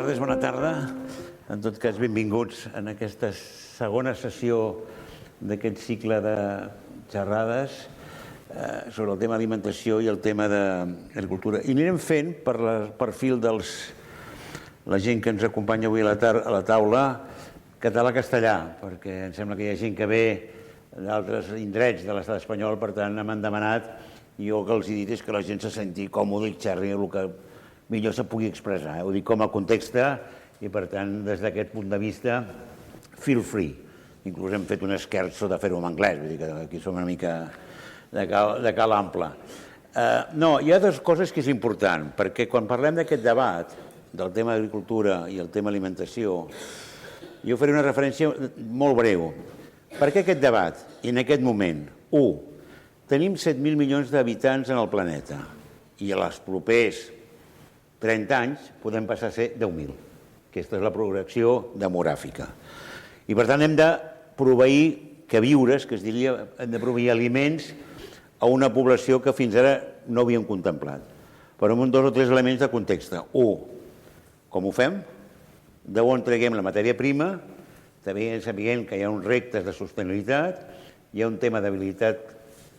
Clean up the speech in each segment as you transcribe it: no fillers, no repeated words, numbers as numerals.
tardes, bona tarda. En tot cas, benvinguts en aquesta segona sessió d'aquest cicle de xerrades sobre el tema alimentació i el tema d'agricultura. I anirem fent, per perfil de la gent que ens acompanya avui a la taula, català-castellà, perquè em sembla que hi ha gent que ve d'altres indrets de l'estat espanyol, per tant, m'han demanat, i jo el que els he dit és que la gent se senti còmode i xerri el que millor se pugui expressar. Ho dic com a context i, per tant, des d'aquest punt de vista, feel free. Inclús hem fet un esquerço de fer-ho en anglès, vull dir que aquí som una mica de cal ample. No, hi ha dues coses que és important, perquè quan parlem d'aquest debat, del tema d'agricultura i el tema alimentació, jo faré una referència molt breu. Per què aquest debat? I en aquest moment, 1. Tenim 7.000 milions d'habitants en el planeta i els propers 30 anys podem passar a ser 10.000. Aquesta és la progressió demogràfica. I per tant hem de proveir queviures, que es diria, hem de proveir aliments a una població que fins ara no havíem contemplat. Però amb 2 o 3 elements de context. 1. Com ho fem? D'on traguem la matèria prima? També sabent que hi ha uns reptes de sostenibilitat, hi ha un tema d'habilitat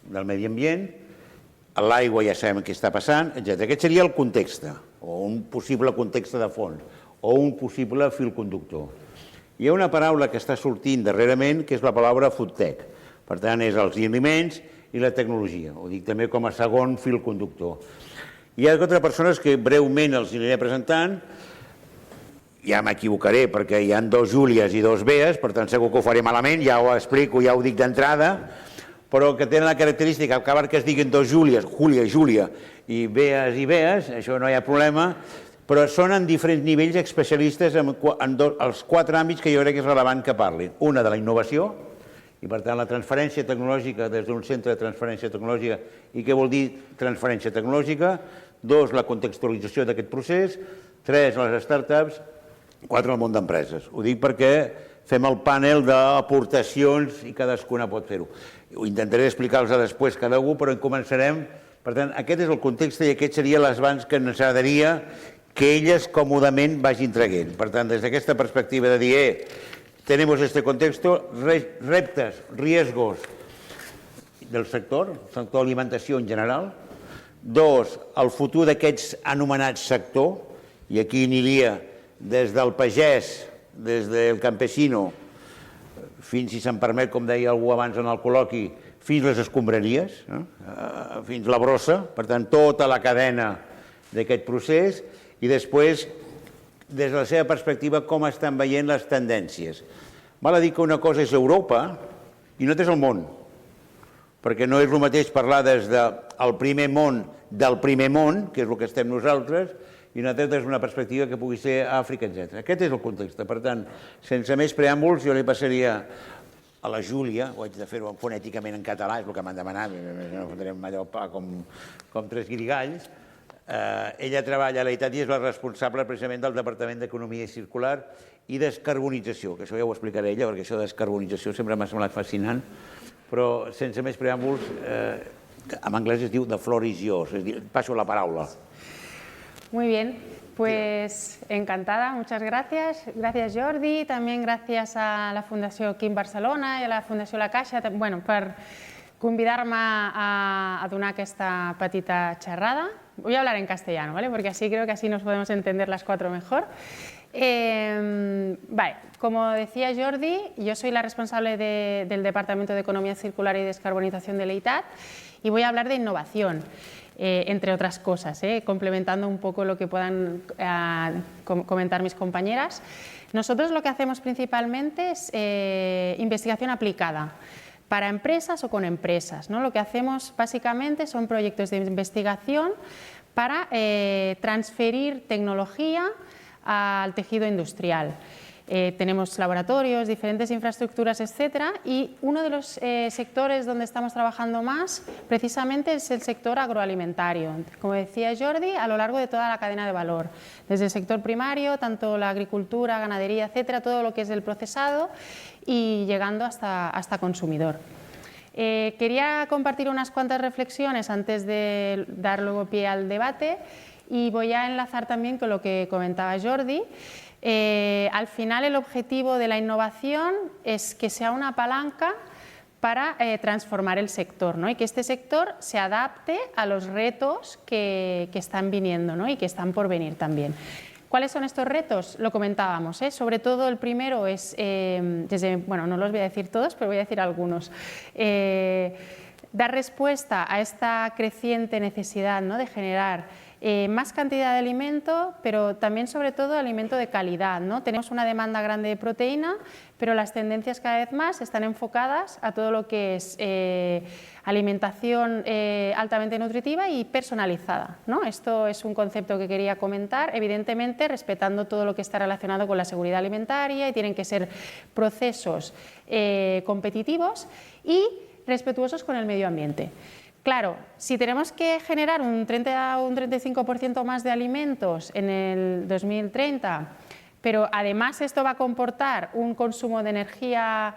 del medi ambient, a l'aigua ja sabem què està passant, etc. Aquest seria el context, o un possible context de fons, o un possible fil conductor. Hi ha una paraula que està sortint darrerament, que és la paraula food tech. Per tant, és els aliments i la tecnologia. Ho dic també com a segon fil conductor. Hi ha 4 persones que breument els aniré presentant. Ja m'equivocaré perquè hi ha 2 Júlies i 2 Bees, per tant segur que ho faré malament, ja ho explico, ja ho dic d'entrada, però que tenen la característica que es diguin 2 Júlies, Júlia i Bees, això no hi ha problema, però són en diferents nivells especialistes en els 4 àmbits que jo crec que és rellevant que parlin. Una de la innovació, i per tant la transferència tecnològica des d'un centre de transferència tecnològica, i què vol dir transferència tecnològica? 2, la contextualització d'aquest procés. 3, les startups. 4, el món d'empreses. Ho dic perquè fem el panel d'aportacions i cadascuna pot fer-ho. Ho intentaré explicar-los després cada un, però en començarem. Per tant, aquest és el context i aquest seria l'esbans que ens agradaria que elles còmodament vagin traient. Per tant, des d'aquesta perspectiva de dir, tenemos este contexto, reptes, riesgos del sector alimentació en general. 2, el futur d'aquests anomenats sector, i aquí aniria des del pagès, des del campesino, fins, si se'm permet, com deia algú abans en el col·loqui, fins les escombraries, fins la brossa, per tant, tota la cadena d'aquest procés, i després, des de la seva perspectiva, com estan veient les tendències. Val a dir que una cosa és Europa i una altra és el món, perquè no és el mateix parlar des del primer món, que és el que estem nosaltres, i una altra és una perspectiva que pugui ser Àfrica, etc. Aquest és el context. Per tant, sense més preàmbuls, jo li passaria a la Júlia, ho haig de fer-ho fonèticament en català, és el que m'han demanat, no fotrem allò pa com 3 guirigalls. Ella treballa a l'Aitat i és la responsable precisament del Departament d'Economia Circular i Descarbonització, que això ja ho explicaré ella, perquè això de descarbonització sempre m'ha semblat fascinant, però sense més preàmbuls, en anglès es diu the floor is yours, és a dir, passo la paraula. Muy bien, pues encantada, muchas gracias. Gracias Jordi, también gracias a la Fundació Quim Barcelona i a la Fundació La Caixa per convidar-me a donar aquesta petita xerrada. Voy a hablar en castellano, ¿vale? Porque así creo que así nos podemos entender las 4 mejor. Vale, como decía Jordi, yo soy la responsable del Departamento de Economía Circular y Descarbonización del EITAT y voy a hablar de innovación. Entre otras cosas, complementando un poco lo que puedan comentar mis compañeras. Nosotros lo que hacemos principalmente es investigación aplicada para empresas o con empresas, ¿no? Lo que hacemos básicamente son proyectos de investigación para transferir tecnología al tejido industrial. Tenemos laboratorios, diferentes infraestructuras, etcétera, y uno de los sectores donde estamos trabajando más precisamente es el sector agroalimentario. Como decía Jordi, a lo largo de toda la cadena de valor, desde el sector primario, tanto la agricultura, ganadería, etcétera, todo lo que es el procesado y llegando hasta consumidor. Quería compartir unas cuantas reflexiones antes de dar luego pie al debate y voy a enlazar también con lo que comentaba Jordi. Al final el objetivo de la innovación es que sea una palanca para transformar el sector, ¿no? Y que este sector se adapte a los retos que están viniendo, ¿no? Y que están por venir también. ¿Cuáles son estos retos? Lo comentábamos, ¿eh? Sobre todo el primero es, bueno, no los voy a decir todos, pero voy a decir algunos. Dar respuesta a esta creciente necesidad, ¿no? De generar más cantidad de alimento, pero también sobre todo alimento de calidad, ¿no? Tenemos una demanda grande de proteína, pero las tendencias cada vez más están enfocadas a todo lo que es alimentación altamente nutritiva y personalizada, ¿no? Esto es un concepto que quería comentar, evidentemente respetando todo lo que está relacionado con la seguridad alimentaria, y tienen que ser procesos competitivos y respetuosos con el medio ambiente. Claro, si tenemos que generar un 30 o un 35% más de alimentos en el 2030, pero además esto va a comportar un consumo de energía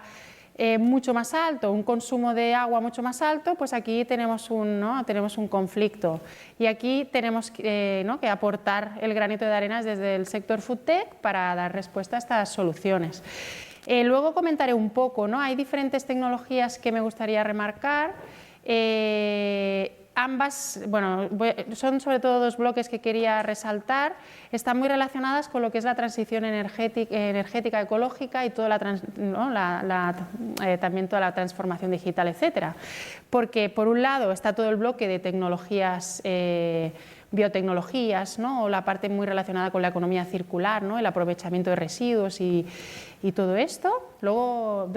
mucho más alto, un consumo de agua mucho más alto, pues aquí tenemos un conflicto. Y aquí tenemos que aportar el granito de arena desde el sector FoodTech para dar respuesta a estas soluciones. Luego comentaré un poco, ¿no? Hay diferentes tecnologías que me gustaría remarcar. Ambas, bueno, son sobre todo dos bloques que quería resaltar, están muy relacionadas con lo que es la transición energética ecológica y toda también toda la transformación digital, etcétera. Porque por un lado está todo el bloque de tecnologías, biotecnologías, ¿no? O la parte muy relacionada con la economía circular, ¿no? El aprovechamiento de residuos y todo esto. Luego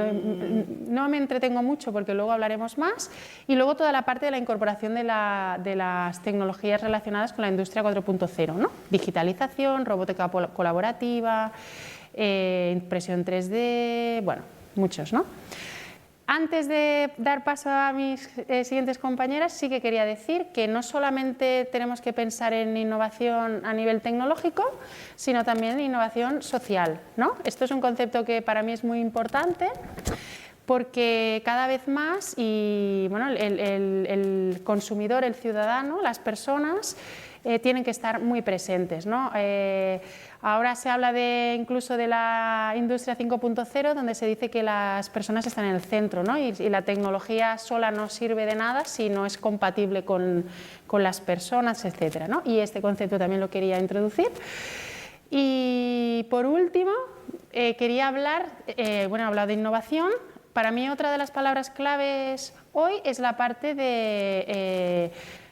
no me entretengo mucho porque luego hablaremos más. Y luego toda la parte de la incorporación de las tecnologías relacionadas con la industria 4.0, ¿no? Digitalización, robótica colaborativa, impresión 3D, bueno, muchos, ¿no? Antes de dar paso a mis siguientes compañeras, sí que quería decir que no solamente tenemos que pensar en innovación a nivel tecnológico, sino también en innovación social, ¿no? Esto es un concepto que para mí es muy importante porque cada vez más bueno, el consumidor, el ciudadano, las personas tienen que estar muy presentes, ¿no? Ahora se habla incluso de la industria 5.0, donde se dice que las personas están en el centro, ¿no? Y la tecnología sola no sirve de nada si no es compatible con las personas, etcétera, ¿no? Y este concepto también lo quería introducir. Y por último, quería hablar, bueno, he hablado de innovación. Para mí otra de las palabras claves hoy es la parte de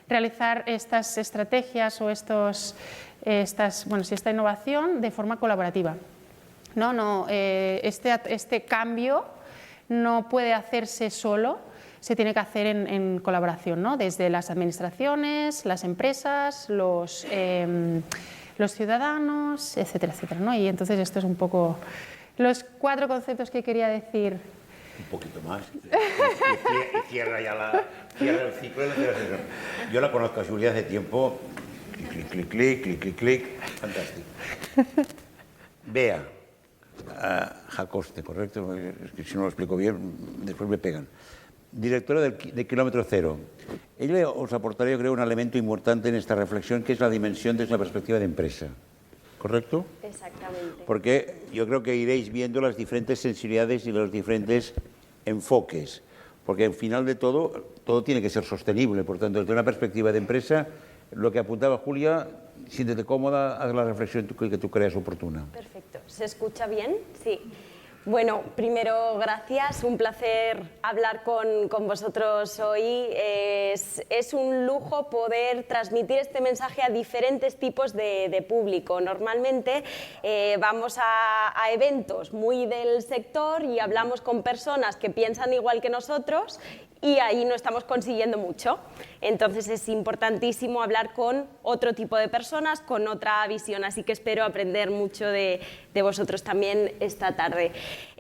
realizar estas estrategias o esta innovación de forma colaborativa. Este cambio no puede hacerse solo, se tiene que hacer en colaboración, ¿no? Desde las administraciones, las empresas, los ciudadanos, etcétera, etcétera, ¿no? Y entonces esto es un poco los 4 conceptos que quería decir. Un poquito más. Y cierra el ciclo. Yo la conozco a Julia hace tiempo. Clic. Fantástico. Bea Jacoste, ¿correcto? Es que si no lo explico bien, después me pegan. Directora de Kilómetro Cero. Ella os aportaría, yo creo, un elemento importante en esta reflexión, que es la dimensión desde la perspectiva de empresa. ¿Correcto? Exactamente. Porque yo creo que iréis viendo las diferentes sensibilidades y los diferentes enfoques, porque al final de todo tiene que ser sostenible. Por tanto, desde una perspectiva de empresa, lo que apuntaba Julia, siéntete cómoda, haz la reflexión que tú creas oportuna. Perfecto. ¿Se escucha bien? Sí. Bueno, primero, gracias. Un placer hablar con vosotros hoy. Es un lujo poder transmitir este mensaje a diferentes tipos de público. Normalmente vamos a eventos muy del sector y hablamos con personas que piensan igual que nosotros y ahí no estamos consiguiendo mucho. Entonces es importantísimo hablar con otro tipo de personas, con otra visión, así que espero aprender mucho de vosotros también esta tarde.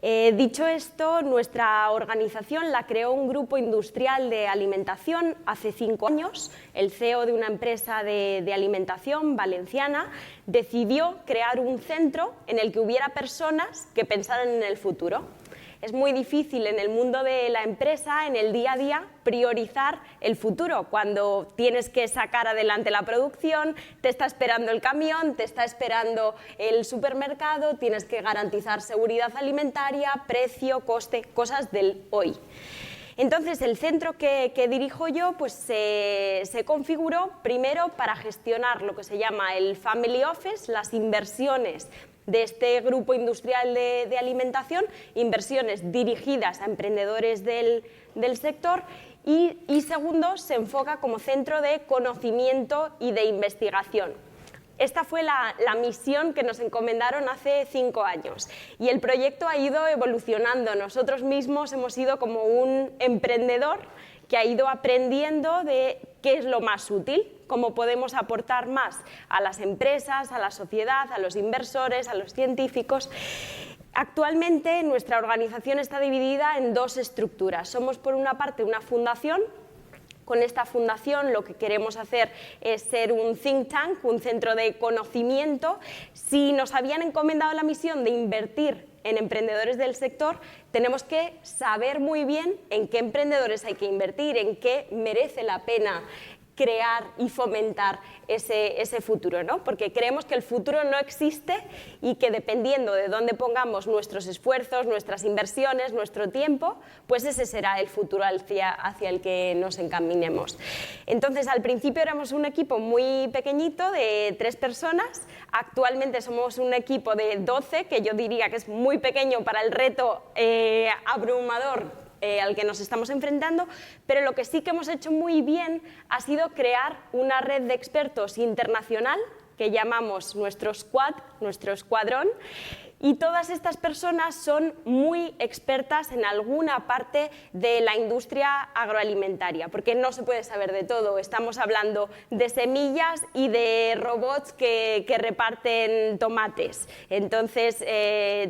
Dicho esto, nuestra organización la creó un grupo industrial de alimentación hace 5 años. El CEO de una empresa de alimentación valenciana decidió crear un centro en el que hubiera personas que pensaran en el futuro. es muy difícil en el mundo de la empresa, en el día a día, priorizar el futuro. Cuando tienes que sacar adelante la producción, te está esperando el camión, te está esperando el supermercado, tienes que garantizar seguridad alimentaria, precio, coste, cosas del hoy. Entonces, el centro que dirijo yo pues, se configuró primero para gestionar lo que se llama el Family Office, las inversiones de este grupo industrial de alimentación, inversiones dirigidas a emprendedores del sector, y segundo, se enfoca como centro de conocimiento y de investigación. Esta fue la misión que nos encomendaron hace 5 años y el proyecto ha ido evolucionando. Nosotros mismos hemos sido como un emprendedor que ha ido aprendiendo de qué es lo más útil, cómo podemos aportar más a las empresas, a la sociedad, a los inversores, a los científicos. Actualmente nuestra organización está dividida en 2 estructuras. Somos por una parte una fundación. Con esta fundación lo que queremos hacer es ser un think tank, un centro de conocimiento. Si nos habían encomendado la misión de invertir en emprendedores del sector, tenemos que saber muy bien en qué emprendedores hay que invertir, en qué merece la pena crear y fomentar ese futuro, ¿no? Porque creemos que el futuro no existe y que dependiendo de dónde pongamos nuestros esfuerzos, nuestras inversiones, nuestro tiempo, pues ese será el futuro hacia el que nos encaminemos. Entonces, al principio éramos un equipo muy pequeñito de 3 personas, actualmente somos un equipo de 12, que yo diría que es muy pequeño para el reto abrumador al que nos estamos enfrentando, pero lo que sí que hemos hecho muy bien ha sido crear una red de expertos internacional que llamamos nuestro squad, nuestro escuadrón, y todas estas personas son muy expertas en alguna parte de la industria agroalimentaria, porque no se puede saber de todo. Estamos hablando de semillas y de robots que reparten tomates. Entonces,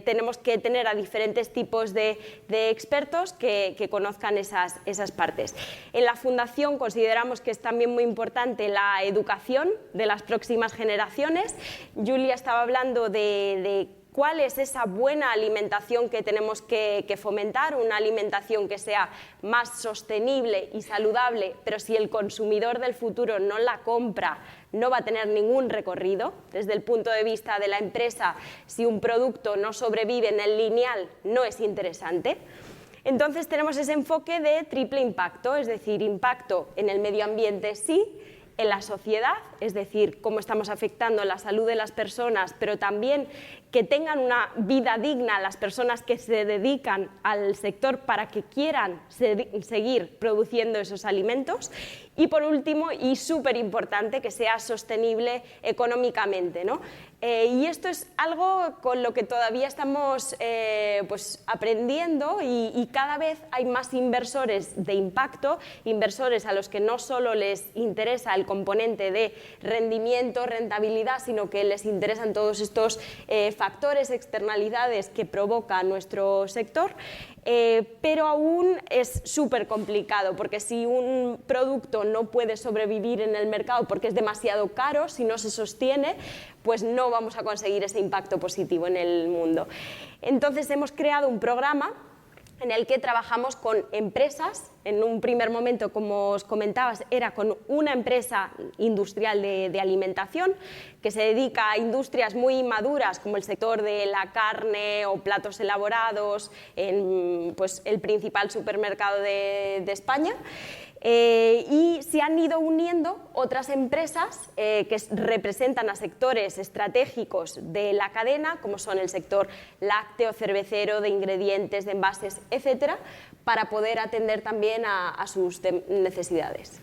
tenemos que tener a diferentes tipos de expertos que conozcan esas partes. En la Fundación consideramos que es también muy importante la educación de las próximas generaciones. Julia estaba hablando de cuál es esa buena alimentación que tenemos que fomentar, una alimentación que sea más sostenible y saludable, pero si el consumidor del futuro no la compra, no va a tener ningún recorrido. Desde el punto de vista de la empresa, si un producto no sobrevive en el lineal, no es interesante. Entonces tenemos ese enfoque de triple impacto, es decir, impacto en el medio ambiente sí, en la sociedad, es decir, cómo estamos afectando la salud de las personas, pero también que tengan una vida digna las personas que se dedican al sector para que quieran seguir produciendo esos alimentos. Y por último, y súper importante, que sea sostenible económicamente, ¿no? Y esto es algo con lo que todavía estamos pues, aprendiendo y cada vez hay más inversores de impacto, inversores a los que no solo les interesa el componente de rendimiento, rentabilidad, sino que les interesan todos estos factores, externalidades que provoca nuestro sector, pero aún es súper complicado, porque si un producto no puede sobrevivir en el mercado porque es demasiado caro, si no se sostiene, pues no vamos a conseguir ese impacto positivo en el mundo. Entonces hemos creado un programa en el que trabajamos con empresas. En un primer momento, como os comentaba, era con una empresa industrial de alimentación que se dedica a industrias muy maduras como el sector de la carne o platos elaborados en pues, el principal supermercado de España. Y se han ido uniendo otras empresas que representan a sectores estratégicos de la cadena, como son el sector lácteo, cervecero, de ingredientes, de envases, etcétera, para poder atender también a sus necesidades.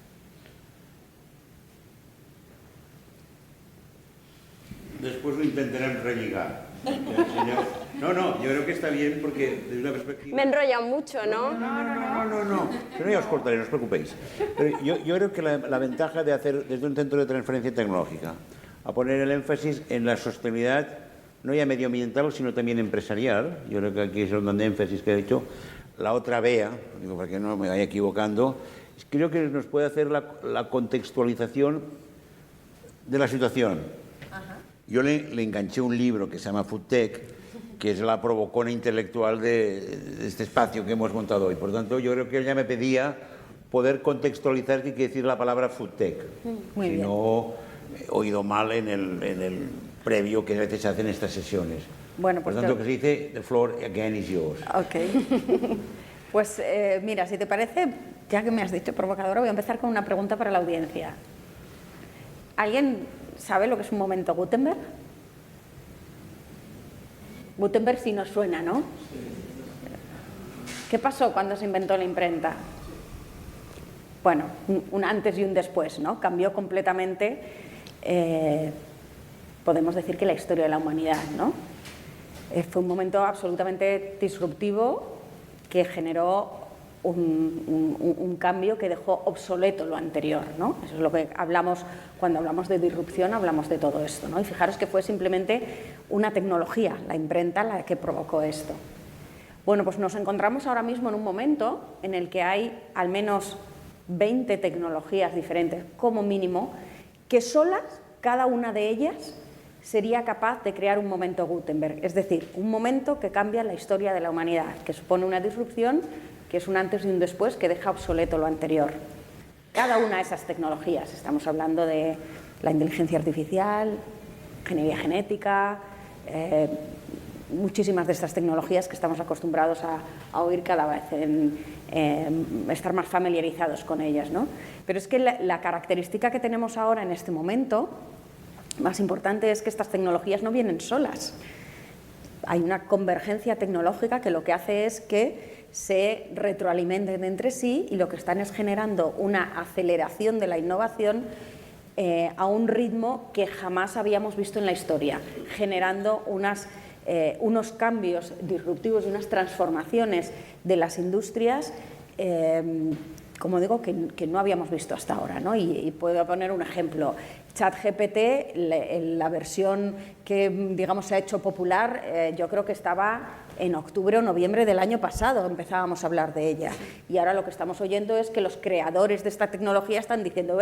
Después lo intentarem relligar. No, yo creo que está bien porque desde una perspectiva... Me he enrollado mucho, ¿no? No. Pero ya os cortaré, no os preocupéis. Pero yo creo que la ventaja de hacer desde un centro de transferencia tecnológica a poner el énfasis en la sostenibilidad, no ya medioambiental, sino también empresarial, yo creo que aquí es el énfasis que he hecho, la otra vea, digo, para que no me vaya equivocando, creo que nos puede hacer la contextualización de la situación. Yo le enganché un libro que se llama Food Tech que es la provocona intelectual de este espacio que hemos montado hoy. Por tanto, yo creo que ella me pedía poder contextualizar qué quiere decir la palabra foodtech. Muy bien. No he oído mal en el previo que a veces se hacen estas sesiones. Bueno, pues por tanto, que se dice, the floor again is yours. Ok. Pues mira, si te parece, ya que me has dicho provocadora, voy a empezar con una pregunta para la audiencia. ¿Alguien sabe lo que es un momento Gutenberg? Gutenberg sí nos suena, ¿no? ¿Qué pasó cuando se inventó la imprenta? Bueno, un antes y un después, ¿no? Cambió completamente, podemos decir que la historia de la humanidad, ¿no? Fue un momento absolutamente disruptivo que generó un cambio que dejó obsoleto lo anterior, ¿no? Eso es lo que hablamos cuando hablamos de disrupción, hablamos de todo esto, ¿no? Y fijaros que fue simplemente una tecnología, la imprenta, la que provocó esto. Bueno, pues nos encontramos ahora mismo en un momento en el que hay al menos 20 tecnologías diferentes, como mínimo, que solas, cada una de ellas, sería capaz de crear un momento Gutenberg, es decir, un momento que cambia la historia de la humanidad, que supone una disrupción, que es un antes y un después, que deja obsoleto lo anterior. Cada una de esas tecnologías, estamos hablando de la inteligencia artificial, ingeniería genética, muchísimas de estas tecnologías que estamos acostumbrados a oír cada vez, estar más familiarizados con ellas, ¿no? Pero es que la característica que tenemos ahora en este momento más importante es que estas tecnologías no vienen solas. Hay una convergencia tecnológica que lo que hace es que se retroalimenten entre sí y lo que están es generando una aceleración de la innovación a un ritmo que jamás habíamos visto en la historia, generando unos cambios disruptivos y unas transformaciones de las industrias como digo, que no habíamos visto hasta ahora, ¿no? Y puedo poner un ejemplo. ChatGPT, la versión que, digamos, se ha hecho popular, yo creo que estaba en octubre o noviembre del año pasado, empezábamos a hablar de ella. Y ahora lo que estamos oyendo es que los creadores de esta tecnología están diciendo,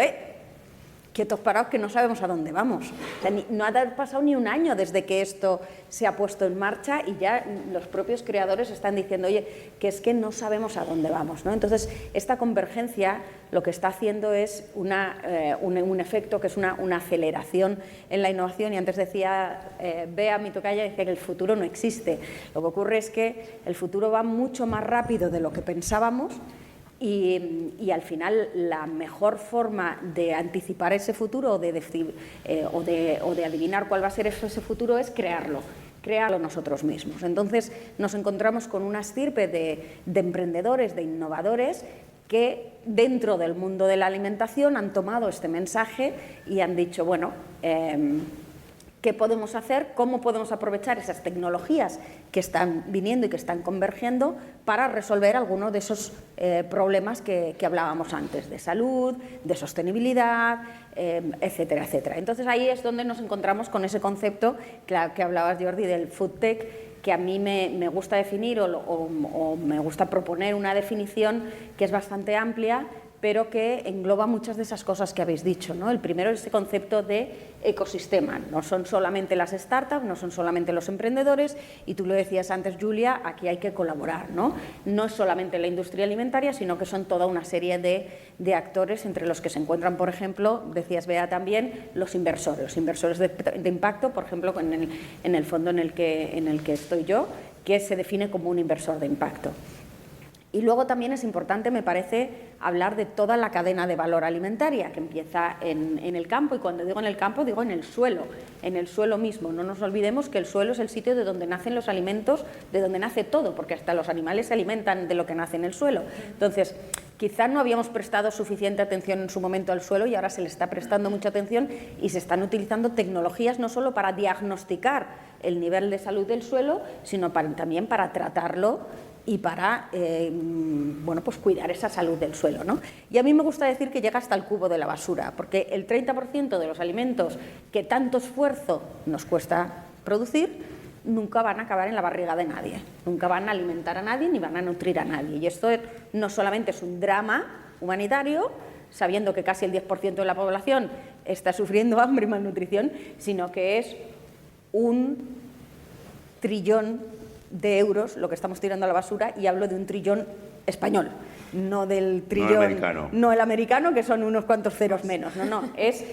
quietos parados que no sabemos a dónde vamos. O sea, no ha pasado ni un año desde que esto se ha puesto en marcha y ya los propios creadores están diciendo, oye, que es que no sabemos a dónde vamos, ¿no? Entonces, esta convergencia lo que está haciendo es un efecto que es una aceleración en la innovación. Y antes decía Bea, mi tocaya, decía que el futuro no existe. Lo que ocurre es que el futuro va mucho más rápido de lo que pensábamos. Y al final la mejor forma de anticipar ese futuro o de adivinar cuál va a ser ese futuro es crearlo nosotros mismos. Entonces nos encontramos con una estirpe de emprendedores, de innovadores que dentro del mundo de la alimentación han tomado este mensaje y han dicho, bueno, ¿qué podemos hacer? ¿Cómo podemos aprovechar esas tecnologías que están viniendo y que están convergiendo para resolver algunos de esos problemas que hablábamos antes, de salud, de sostenibilidad, etcétera, etcétera? Entonces ahí es donde nos encontramos con ese concepto que hablabas, Jordi, del foodtech, que a mí me gusta definir o me gusta proponer una definición que es bastante amplia, pero que engloba muchas de esas cosas que habéis dicho, ¿no? El primero es ese concepto de ecosistema. No son solamente las startups, no son solamente los emprendedores, y tú lo decías antes, Julia, aquí hay que colaborar, ¿no? No es solamente la industria alimentaria, sino que son toda una serie de actores entre los que se encuentran, por ejemplo, decías Bea también, los inversores de impacto, por ejemplo, en el fondo en el que estoy yo, que se define como un inversor de impacto. Y luego también es importante, me parece, hablar de toda la cadena de valor alimentaria que empieza en el campo, y cuando digo en el campo digo en el suelo mismo. No nos olvidemos que el suelo es el sitio de donde nacen los alimentos, de donde nace todo, porque hasta los animales se alimentan de lo que nace en el suelo. Entonces, quizás no habíamos prestado suficiente atención en su momento al suelo y ahora se le está prestando mucha atención y se están utilizando tecnologías no solo para diagnosticar el nivel de salud del suelo, sino también para tratarlo y para pues cuidar esa salud del suelo, ¿no? Y a mí me gusta decir que llega hasta el cubo de la basura, porque el 30% de los alimentos que tanto esfuerzo nos cuesta producir nunca van a acabar en la barriga de nadie, nunca van a alimentar a nadie ni van a nutrir a nadie. Y esto no solamente es un drama humanitario, sabiendo que casi el 10% de la población está sufriendo hambre y malnutrición, sino que es un trillón de euros lo que estamos tirando a la basura, y hablo de un trillón español, no del trillón, no el americano, que son unos cuantos ceros menos, no, es...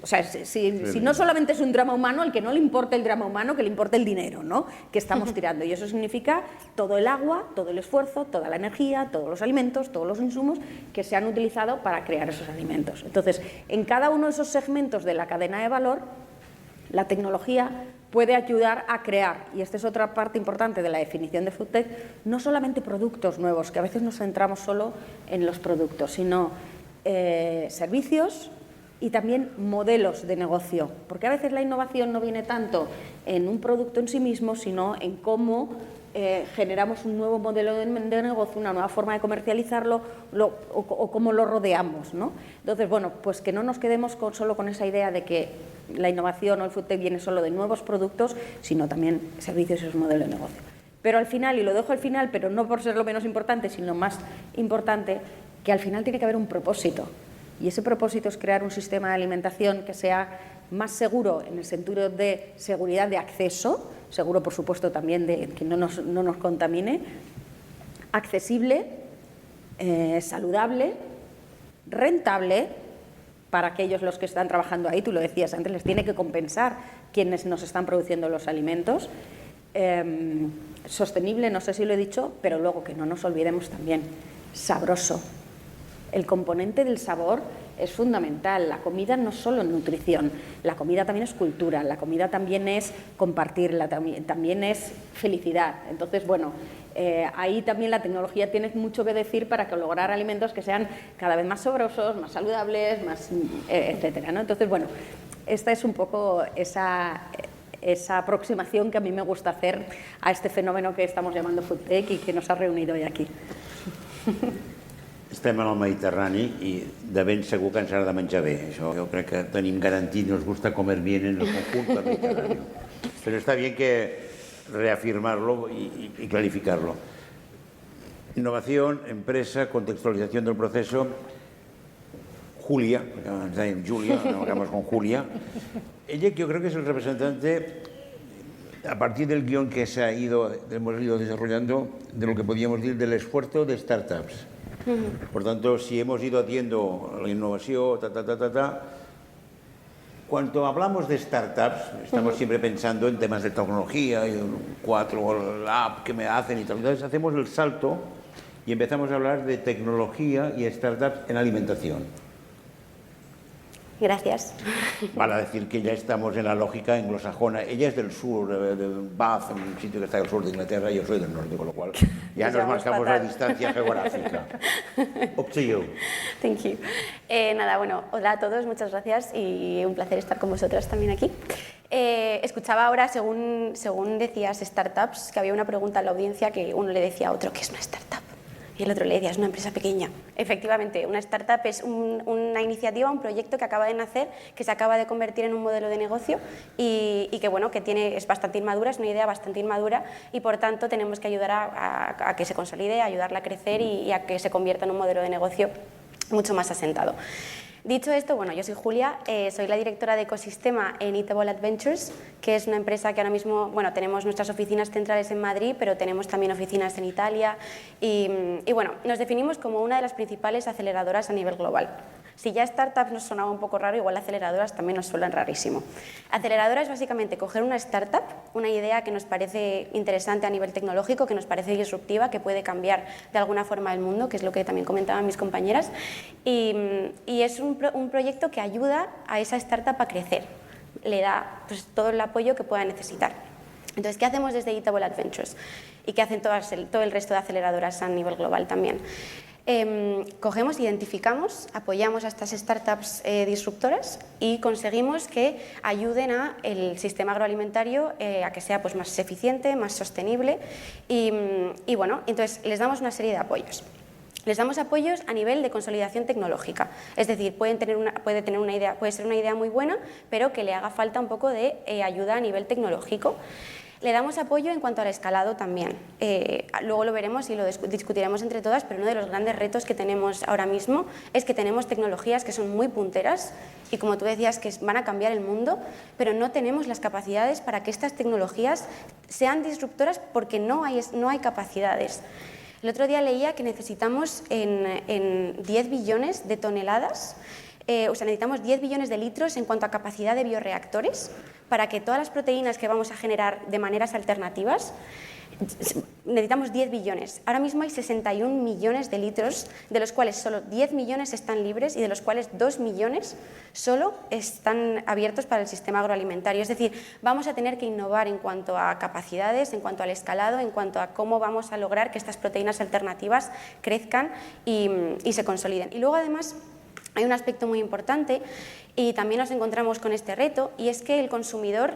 O sea, si no solamente es un drama humano, al que no le importa el drama humano, que le importe el dinero, ¿no?, que estamos tirando. Y eso significa todo el agua, todo el esfuerzo, toda la energía, todos los alimentos, todos los insumos que se han utilizado para crear esos alimentos. Entonces, en cada uno de esos segmentos de la cadena de valor, la tecnología puede ayudar a crear, y esta es otra parte importante de la definición de FoodTech, no solamente productos nuevos, que a veces nos centramos solo en los productos, sino servicios, y también modelos de negocio, porque a veces la innovación no viene tanto en un producto en sí mismo, sino en cómo generamos un nuevo modelo de negocio, una nueva forma de comercializarlo o cómo lo rodeamos, ¿no? Entonces, bueno, pues que no nos quedemos solo con esa idea de que la innovación o el FoodTech viene solo de nuevos productos, sino también servicios y modelos de negocio. Pero al final, y lo dejo al final, pero no por ser lo menos importante, sino más importante, que al final tiene que haber un propósito. Y ese propósito es crear un sistema de alimentación que sea más seguro en el sentido de seguridad de acceso, seguro por supuesto también de que no nos contamine, accesible, saludable, rentable para aquellos los que están trabajando ahí, tú lo decías antes, les tiene que compensar quienes nos están produciendo los alimentos, sostenible, no sé si lo he dicho, pero luego que no nos olvidemos también, sabroso. El componente del sabor es fundamental. La comida no solo es nutrición, la comida también es cultura, la comida también es compartirla, también es felicidad. Entonces, bueno, ahí también la tecnología tiene mucho que decir para que lograr alimentos que sean cada vez más sabrosos, más saludables, más etcétera, ¿no? Entonces, bueno, esta es un poco esa aproximación que a mí me gusta hacer a este fenómeno que estamos llamando FoodTech y que nos ha reunido hoy aquí. Estem en el Mediterrani i de ben segur que ens agrada menjar bé. Això jo crec que tenim garantit, nos gusta comer bien en el conjunto del Mediterráneo. Pero está bien que reafirmarlo y clarificarlo. Innovación, empresa, contextualización del proceso. Julia, porque ens dèiem Julia, acabamos con Julia. Ella yo creo que es el representante, a partir del guión que hemos ido desarrollando, de lo que podríamos decir del esfuerzo de startups. Por tanto, si hemos ido haciendo la innovación, cuando hablamos de startups, estamos siempre pensando en temas de tecnología, y el 4, la app que me hacen y tal. Entonces hacemos el salto y empezamos a hablar de tecnología y startups en alimentación. Gracias. Para decir que ya estamos en la lógica anglosajona. Ella es del sur, de Bath, un sitio que está al sur de Inglaterra, y yo soy del norte, con lo cual ya nos marcamos la distancia geográfica. Up to you. Thank you. Nada, bueno, hola a todos, muchas gracias y un placer estar con vosotras también aquí. Escuchaba ahora, según decías startups, que había una pregunta en la audiencia que uno le decía a otro, ¿qué es una startup? Y el otro le decía, es una empresa pequeña. Efectivamente, una startup es una iniciativa, un proyecto que acaba de nacer, que se acaba de convertir en un modelo de negocio y que, bueno, que es bastante inmadura, es una idea bastante inmadura y, por tanto, tenemos que ayudar a que se consolide, a ayudarla a crecer y a que se convierta en un modelo de negocio mucho más asentado. Dicho esto, bueno, yo soy Julia, soy la directora de ecosistema en Eatable Adventures, que es una empresa que ahora mismo, bueno, tenemos nuestras oficinas centrales en Madrid, pero tenemos también oficinas en Italia y bueno, nos definimos como una de las principales aceleradoras a nivel global. Si ya startups nos sonaba un poco raro, igual aceleradoras también nos suenan rarísimo. Aceleradora es básicamente coger una startup, una idea que nos parece interesante a nivel tecnológico, que nos parece disruptiva, que puede cambiar de alguna forma el mundo, que es lo que también comentaban mis compañeras, y es un proyecto que ayuda a esa startup a crecer, le da pues, todo el apoyo que pueda necesitar. Entonces, ¿qué hacemos desde Eatable Adventures? Y qué hacen todo el resto de aceleradoras a nivel global también. Cogemos, identificamos, apoyamos a estas startups disruptoras y conseguimos que ayuden a el sistema agroalimentario a que sea pues, más eficiente, más sostenible y bueno, entonces les damos una serie de apoyos. Les damos apoyos a nivel de consolidación tecnológica, es decir, puede ser una idea muy buena, pero que le haga falta un poco de ayuda a nivel tecnológico. Le damos apoyo en cuanto al escalado también. Luego lo veremos y lo discutiremos entre todas, pero uno de los grandes retos que tenemos ahora mismo es que tenemos tecnologías que son muy punteras y, como tú decías, que van a cambiar el mundo, pero no tenemos las capacidades para que estas tecnologías sean disruptoras porque no hay capacidades. El otro día leía que necesitamos en 10 billones de toneladas, necesitamos 10 billones de litros en cuanto a capacidad de bioreactores para que todas las proteínas que vamos a generar de maneras alternativas, necesitamos 10 billones. Ahora mismo hay 61 millones de litros, de los cuales solo 10 millones están libres y de los cuales 2 millones solo están abiertos para el sistema agroalimentario. Es decir, vamos a tener que innovar en cuanto a capacidades, en cuanto al escalado, en cuanto a cómo vamos a lograr que estas proteínas alternativas crezcan y se consoliden. Y luego, además, hay un aspecto muy importante y también nos encontramos con este reto, y es que el consumidor,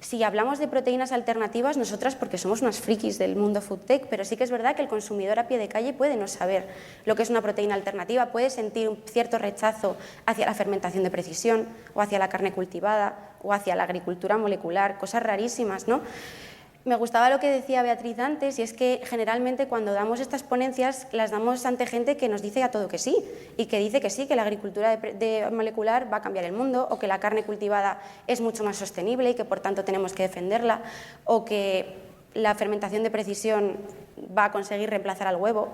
si hablamos de proteínas alternativas, nosotras porque somos unas frikis del mundo food tech, pero sí que es verdad que el consumidor a pie de calle puede no saber lo que es una proteína alternativa, puede sentir un cierto rechazo hacia la fermentación de precisión o hacia la carne cultivada o hacia la agricultura molecular, cosas rarísimas, ¿no? Me gustaba lo que decía Beatriz antes, y es que generalmente cuando damos estas ponencias las damos ante gente que nos dice a todo que sí, y que dice que sí, que la agricultura molecular va a cambiar el mundo, o que la carne cultivada es mucho más sostenible y que por tanto tenemos que defenderla, o que la fermentación de precisión va a conseguir reemplazar al huevo.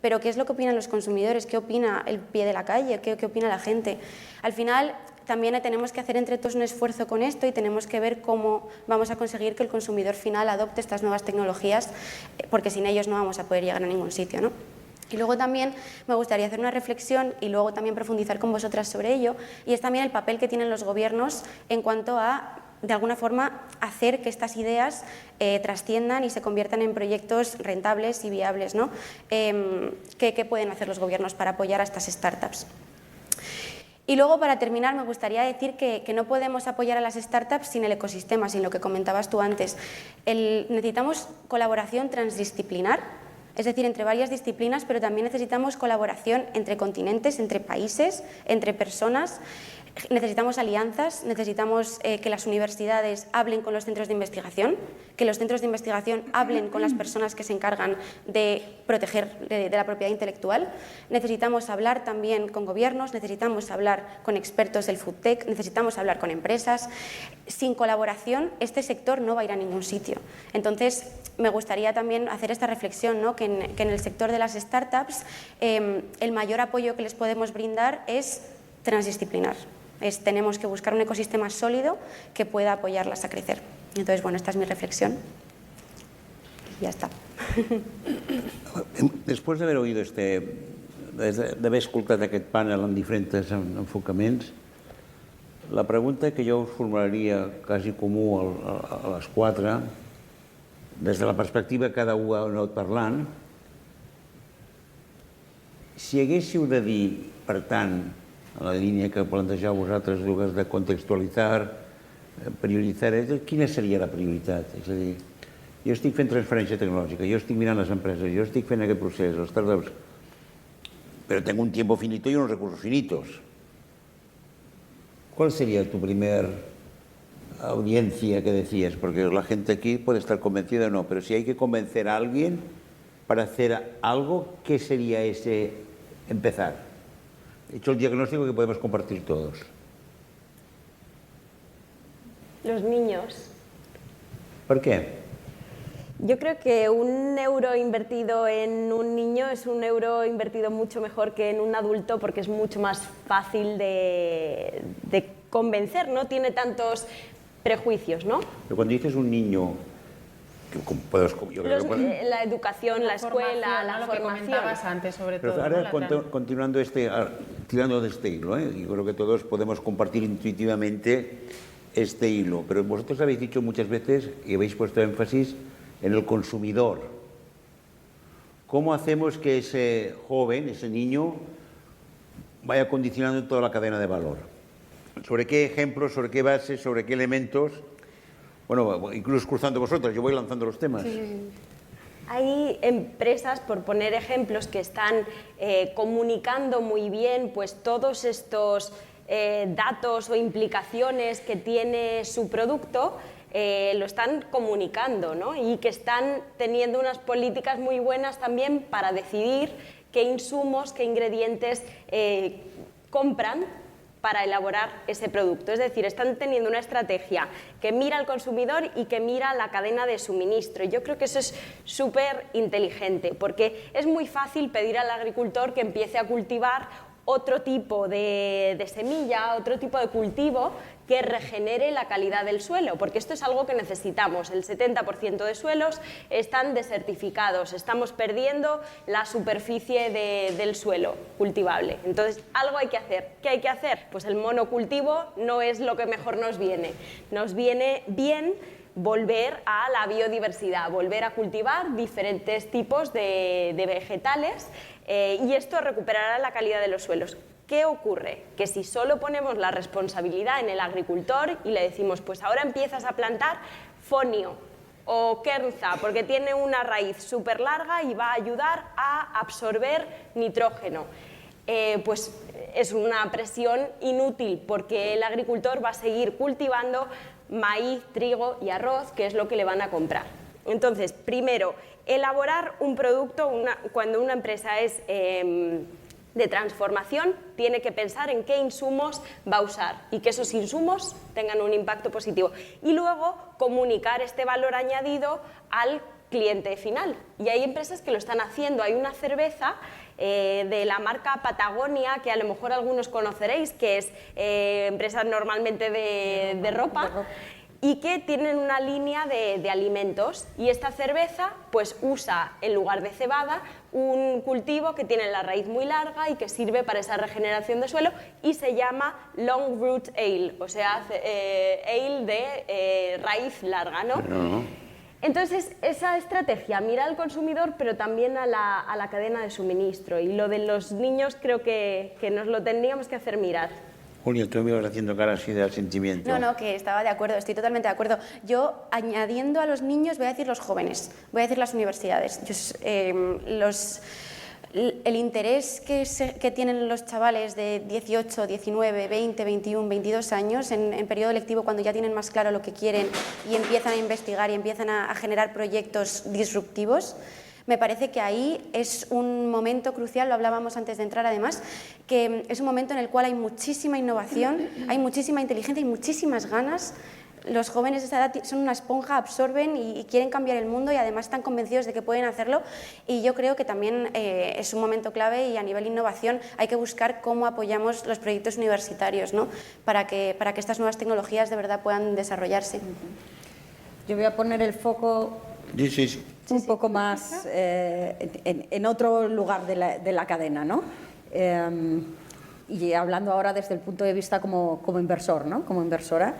Pero ¿qué es lo que opinan los consumidores? ¿Qué opina el pie de la calle? ¿Qué opina la gente? Al final, también tenemos que hacer entre todos un esfuerzo con esto y tenemos que ver cómo vamos a conseguir que el consumidor final adopte estas nuevas tecnologías, porque sin ellos no vamos a poder llegar a ningún sitio, ¿no? Y luego también me gustaría hacer una reflexión y luego también profundizar con vosotras sobre ello, y es también el papel que tienen los gobiernos en cuanto a, de alguna forma, hacer que estas ideas trasciendan y se conviertan en proyectos rentables y viables, ¿no? ¿Qué pueden hacer los gobiernos para apoyar a estas startups? Y luego, para terminar, me gustaría decir que no podemos apoyar a las startups sin el ecosistema, sin lo que comentabas tú antes. Necesitamos colaboración transdisciplinar, es decir, entre varias disciplinas, pero también necesitamos colaboración entre continentes, entre países, entre personas. Necesitamos alianzas, necesitamos que las universidades hablen con los centros de investigación, que los centros de investigación hablen con las personas que se encargan de proteger de la propiedad intelectual. Necesitamos hablar también con gobiernos, necesitamos hablar con expertos del food tech, necesitamos hablar con empresas. Sin colaboración, este sector no va a ir a ningún sitio. Entonces, me gustaría también hacer esta reflexión, ¿no? que en el sector de las startups el mayor apoyo que les podemos brindar es transdisciplinar. Tenemos que buscar un ecosistema sólido que pueda apoyarlas a crecer. Entonces, bueno, esta es mi reflexión. Y ya está. Després d'haver oído d'haver escoltat aquest panel en diferents enfocaments, la pregunta que jo us formularia quasi comú a les quatre, des de la perspectiva que cada un ha anat parlant, si haguéssiu de dir, per tant, en la línia que plantejeu vosaltres dues de contextualitzar, prioritzar, quina seria la prioritat? És a dir, jo estic fent transferència tecnològica, jo estic mirant les empreses, jo estic fent aquest procés, les startups, pero tengo un tiempo finito y unos recursos finitos. ¿Cuál sería tu primer audiencia que decías? Porque la gente aquí puede estar convencida o no, pero si hay que convencer a alguien para hacer algo, ¿qué sería ese empezar? Hecho el diagnóstico que podemos compartir todos. Los niños. ¿Por qué? Yo creo que un euro invertido en un niño es un euro invertido mucho mejor que en un adulto, porque es mucho más fácil de convencer, no tiene tantos prejuicios, ¿no? Pero cuando dices un niño, la educación, la escuela, la lo que formación. comentabas antes, sobre todo. Pero ahora, continuando tirando de este hilo, yo creo que todos podemos compartir intuitivamente este hilo, pero vosotros habéis dicho muchas veces y habéis puesto énfasis en el consumidor. ¿Cómo hacemos que ese joven, ese niño, vaya condicionando toda la cadena de valor? ¿Sobre qué ejemplos, sobre qué bases, sobre qué elementos? Bueno, incluso cruzando vosotros, yo voy lanzando los temas. Sí. Hay empresas, por poner ejemplos, que están comunicando muy bien pues todos estos datos o implicaciones que tiene su producto lo están comunicando, ¿no? Y que están teniendo unas políticas muy buenas también para decidir qué insumos, qué ingredientes compran para elaborar ese producto. Es decir, están teniendo una estrategia que mira al consumidor y que mira la cadena de suministro. Y yo creo que eso es súper inteligente, porque es muy fácil pedir al agricultor que empiece a cultivar otro tipo de semilla, otro tipo de cultivo que regenere la calidad del suelo, porque esto es algo que necesitamos. El 70% de suelos están desertificados, estamos perdiendo la superficie del suelo cultivable. Entonces, algo hay que hacer. ¿Qué hay que hacer? Pues el monocultivo no es lo que mejor nos viene. Nos viene bien volver a la biodiversidad, volver a cultivar diferentes tipos de vegetales, y esto recuperará la calidad de los suelos. ¿Qué ocurre? Que si solo ponemos la responsabilidad en el agricultor y le decimos, pues ahora empiezas a plantar fonio o querza, porque tiene una raíz súper larga y va a ayudar a absorber nitrógeno, pues es una presión inútil, porque el agricultor va a seguir cultivando maíz, trigo y arroz, que es lo que le van a comprar. Entonces, primero, elaborar un producto, cuando una empresa es de transformación, tiene que pensar en qué insumos va a usar y que esos insumos tengan un impacto positivo. Y luego comunicar este valor añadido al cliente final. Y hay empresas que lo están haciendo. Hay una cerveza de la marca Patagonia, que a lo mejor algunos conoceréis, que es empresa normalmente de ropa, y que tienen una línea de alimentos, y esta cerveza pues usa, en lugar de cebada, un cultivo que tiene la raíz muy larga y que sirve para esa regeneración de suelo, y se llama Long Root Ale, o sea, ale de raíz larga, ¿no? Entonces, esa estrategia mira al consumidor, pero también a la cadena de suministro, y lo de los niños creo que nos lo tendríamos que hacer mirar. Julia, tú me ibas haciendo cara así de asentimiento. No, que estaba de acuerdo, estoy totalmente de acuerdo. Yo, añadiendo a los niños, voy a decir los jóvenes, voy a decir las universidades. El interés que tienen los chavales de 18, 19, 20, 21, 22 años en periodo lectivo, cuando ya tienen más claro lo que quieren y empiezan a investigar y empiezan a generar proyectos disruptivos, me parece que ahí es un momento crucial, lo hablábamos antes de entrar además, que es un momento en el cual hay muchísima innovación, hay muchísima inteligencia y muchísimas ganas. Los jóvenes de esa edad son una esponja, absorben y quieren cambiar el mundo, y además están convencidos de que pueden hacerlo, y yo creo que también es un momento clave, y a nivel innovación hay que buscar cómo apoyamos los proyectos universitarios, ¿no? para que estas nuevas tecnologías de verdad puedan desarrollarse. Yo voy a poner el foco un poco más en otro lugar de la cadena, ¿no? Y hablando ahora desde el punto de vista como inversor, ¿no? Como inversora.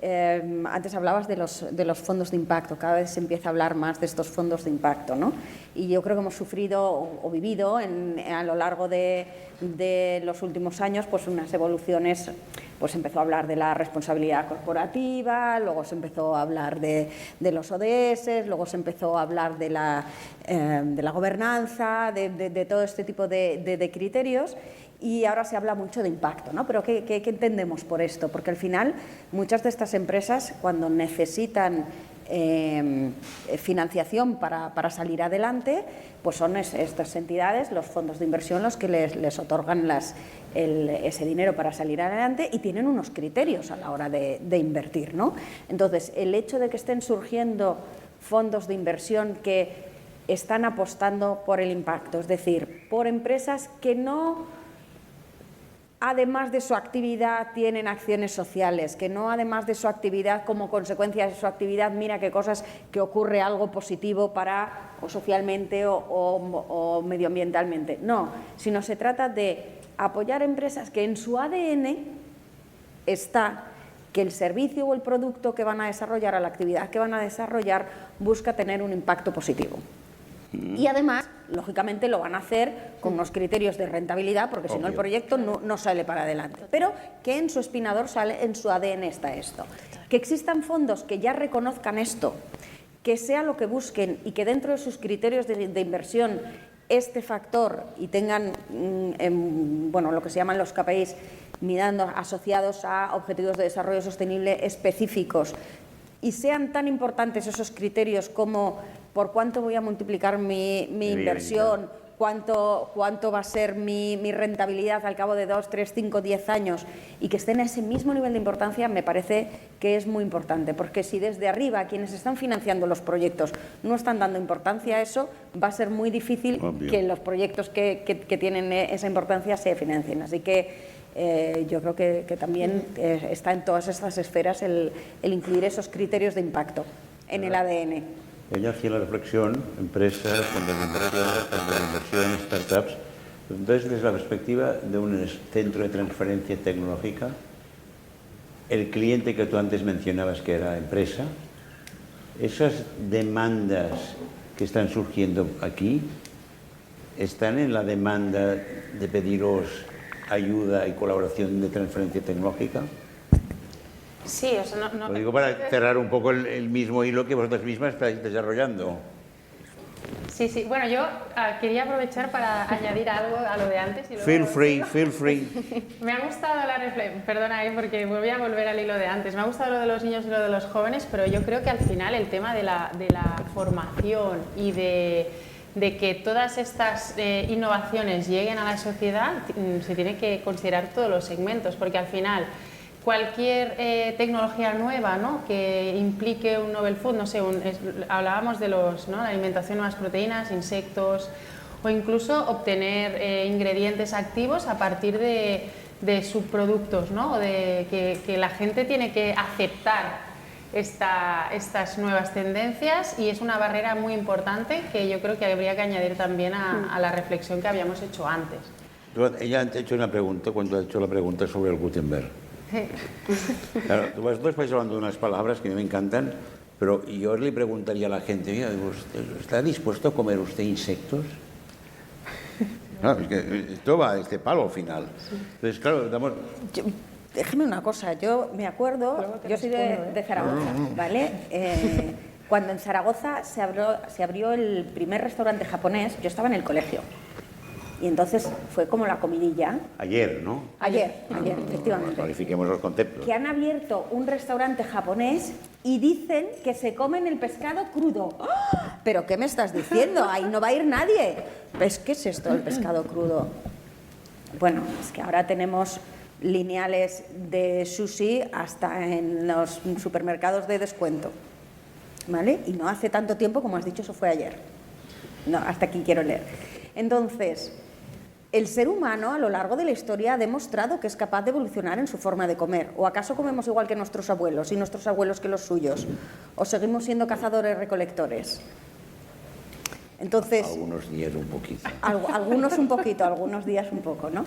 Antes hablabas de los fondos de impacto, cada vez se empieza a hablar más de estos fondos de impacto, ¿no? Y yo creo que hemos sufrido o vivido a lo largo de los últimos años pues unas evoluciones. Pues empezó a hablar de la responsabilidad corporativa, luego se empezó a hablar de los ODS, luego se empezó a hablar de la gobernanza, de todo este tipo de criterios, y ahora se habla mucho de impacto, ¿no? Pero ¿qué entendemos por esto? Porque al final muchas de estas empresas, cuando necesitan financiación para salir adelante, pues son estas entidades, los fondos de inversión, los que les otorgan ese dinero para salir adelante, y tienen unos criterios a la hora de invertir, ¿no? Entonces, el hecho de que estén surgiendo fondos de inversión que están apostando por el impacto, es decir, por empresas que no, además de su actividad, tienen acciones sociales, que no, además de su actividad, como consecuencia de su actividad, mira qué cosas, que ocurre algo positivo o socialmente o medioambientalmente. No, sino se trata de apoyar empresas que en su ADN está que el servicio o el producto que van a desarrollar, a la actividad que van a desarrollar, busca tener un impacto positivo. Y además, lógicamente, lo van a hacer con unos criterios de rentabilidad, porque si no el proyecto no sale para adelante. Pero que en su espinador en su ADN está esto. Que existan fondos que ya reconozcan esto, que sea lo que busquen, y que dentro de sus criterios de inversión este factor, y tengan lo que se llaman los KPIs, mirando asociados a objetivos de desarrollo sostenible específicos, y sean tan importantes esos criterios como por cuánto voy a multiplicar mi inversión, cuánto va a ser mi rentabilidad al cabo de 2, 3, 5, 10 años, y que estén a ese mismo nivel de importancia, me parece que es muy importante, porque si desde arriba quienes están financiando los proyectos no están dando importancia a eso, va a ser muy difícil que los proyectos que tienen esa importancia se financien. Así que yo creo que también está en todas estas esferas el incluir esos criterios de impacto en el ADN. Ella hacía la reflexión, empresas, fondos de inversión, startups. Entonces, desde la perspectiva de un centro de transferencia tecnológica, el cliente que tú antes mencionabas que era empresa, esas demandas que están surgiendo aquí, ¿están en la demanda de pediros ayuda y colaboración de transferencia tecnológica? Sí, o sea, no Lo digo para cerrar un poco el mismo hilo que vosotros mismas estáis desarrollando. Sí, sí. Bueno, yo quería aprovechar para añadir algo a lo de antes. Y luego... Feel free. Me ha gustado la reflexión, perdona, porque voy a volver al hilo de antes. Me ha gustado lo de los niños y lo de los jóvenes, pero yo creo que al final el tema de la formación y de que todas estas innovaciones lleguen a la sociedad, se tiene que considerar todos los segmentos, porque al final cualquier tecnología nueva, ¿no?, que implique un novel food, no sé, hablábamos de la alimentación de más proteínas, insectos, o incluso obtener ingredientes activos a partir de subproductos, ¿no?, o de que la gente tiene que aceptar estas nuevas tendencias, y es una barrera muy importante que yo creo que habría que añadir también a la reflexión que habíamos hecho antes. Ella ha hecho una pregunta cuando ha hecho la pregunta sobre el Gutenberg. Claro, vosotros vais hablando de unas palabras que a mí me encantan, pero yo le preguntaría a la gente, ¿está dispuesto a comer usted insectos? Claro, es que esto va de este palo al final. Entonces, claro, Déjeme una cosa, yo me acuerdo, yo soy de Zaragoza, ¿vale? Cuando en Zaragoza se abrió el primer restaurante japonés, yo estaba en el colegio. Y entonces fue como la comidilla. Ayer, ¿no? Ayer, efectivamente. Clarifiquemos los conceptos. Que han abierto un restaurante japonés y dicen que se comen el pescado crudo. ¡Oh! ¿Pero qué me estás diciendo? Ahí no va a ir nadie. Pues, ¿qué es esto, el pescado crudo? Bueno, es que ahora tenemos lineales de sushi hasta en los supermercados de descuento, ¿vale? Y no hace tanto tiempo, como has dicho, eso fue ayer. No, hasta aquí quiero leer. Entonces, el ser humano a lo largo de la historia ha demostrado que es capaz de evolucionar en su forma de comer. ¿O acaso comemos igual que nuestros abuelos y nuestros abuelos que los suyos? ¿O seguimos siendo cazadores-recolectores? Entonces, algunos días un poquito. Algunos un poquito, algunos días un poco, ¿no?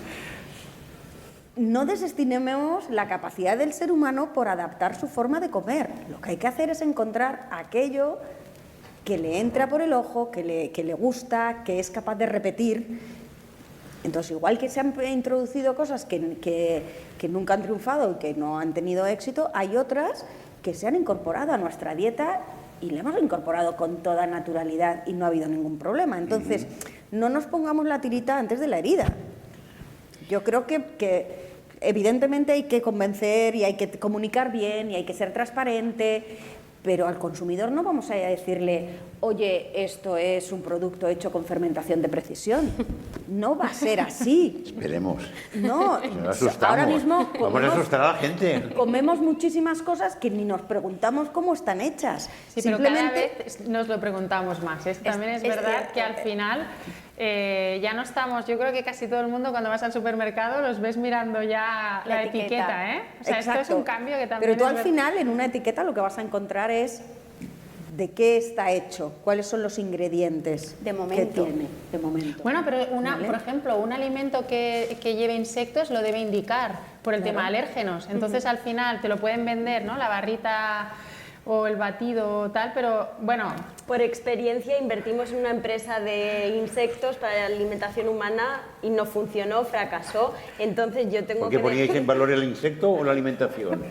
No desestimemos la capacidad del ser humano por adaptar su forma de comer. Lo que hay que hacer es encontrar aquello que le entra por el ojo, que le gusta, que es capaz de repetir. Entonces, igual que se han introducido cosas que nunca han triunfado y que no han tenido éxito, hay otras que se han incorporado a nuestra dieta y le hemos incorporado con toda naturalidad y no ha habido ningún problema. Entonces, no nos pongamos la tirita antes de la herida. Yo creo que evidentemente hay que convencer y hay que comunicar bien y hay que ser transparente, pero al consumidor no vamos a decirle, oye, esto es un producto hecho con fermentación de precisión. No va a ser así. Esperemos. No, ahora mismo vamos a asustar a la gente. Comemos muchísimas cosas que ni nos preguntamos cómo están hechas. Sí, simplemente pero cada vez nos lo preguntamos más. También es verdad que al final ya no estamos, yo creo que casi todo el mundo cuando vas al supermercado los ves mirando ya la etiqueta, ¿eh? O sea, exacto. Esto es un cambio que también. Pero tú al final en una etiqueta lo que vas a encontrar es de qué está hecho, cuáles son los ingredientes de momento. que tiene de momento. Bueno, pero ¿vale? por ejemplo, un alimento que lleve insectos lo debe indicar por el tema de alérgenos. Entonces al final te lo pueden vender, ¿no? La barrita o el batido o tal, pero bueno. Por experiencia invertimos en una empresa de insectos para la alimentación humana y no funcionó, fracasó. Entonces yo tengo ¿Por qué que poníais en valor el insecto o la alimentación?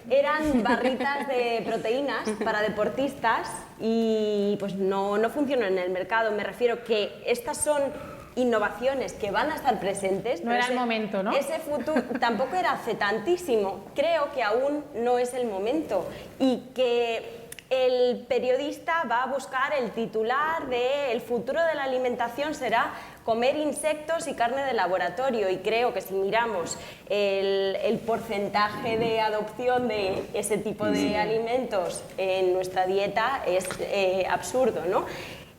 Eran barritas de proteínas para deportistas y pues no funcionó en el mercado. Me refiero que estas son innovaciones que van a estar presentes. No era el momento, ¿no? Ese futuro tampoco era hace tantísimo. Creo que aún no es el momento y que el periodista va a buscar el titular de el futuro de la alimentación será comer insectos y carne de laboratorio, y creo que si miramos el porcentaje de adopción de ese tipo de alimentos en nuestra dieta es absurdo, ¿no?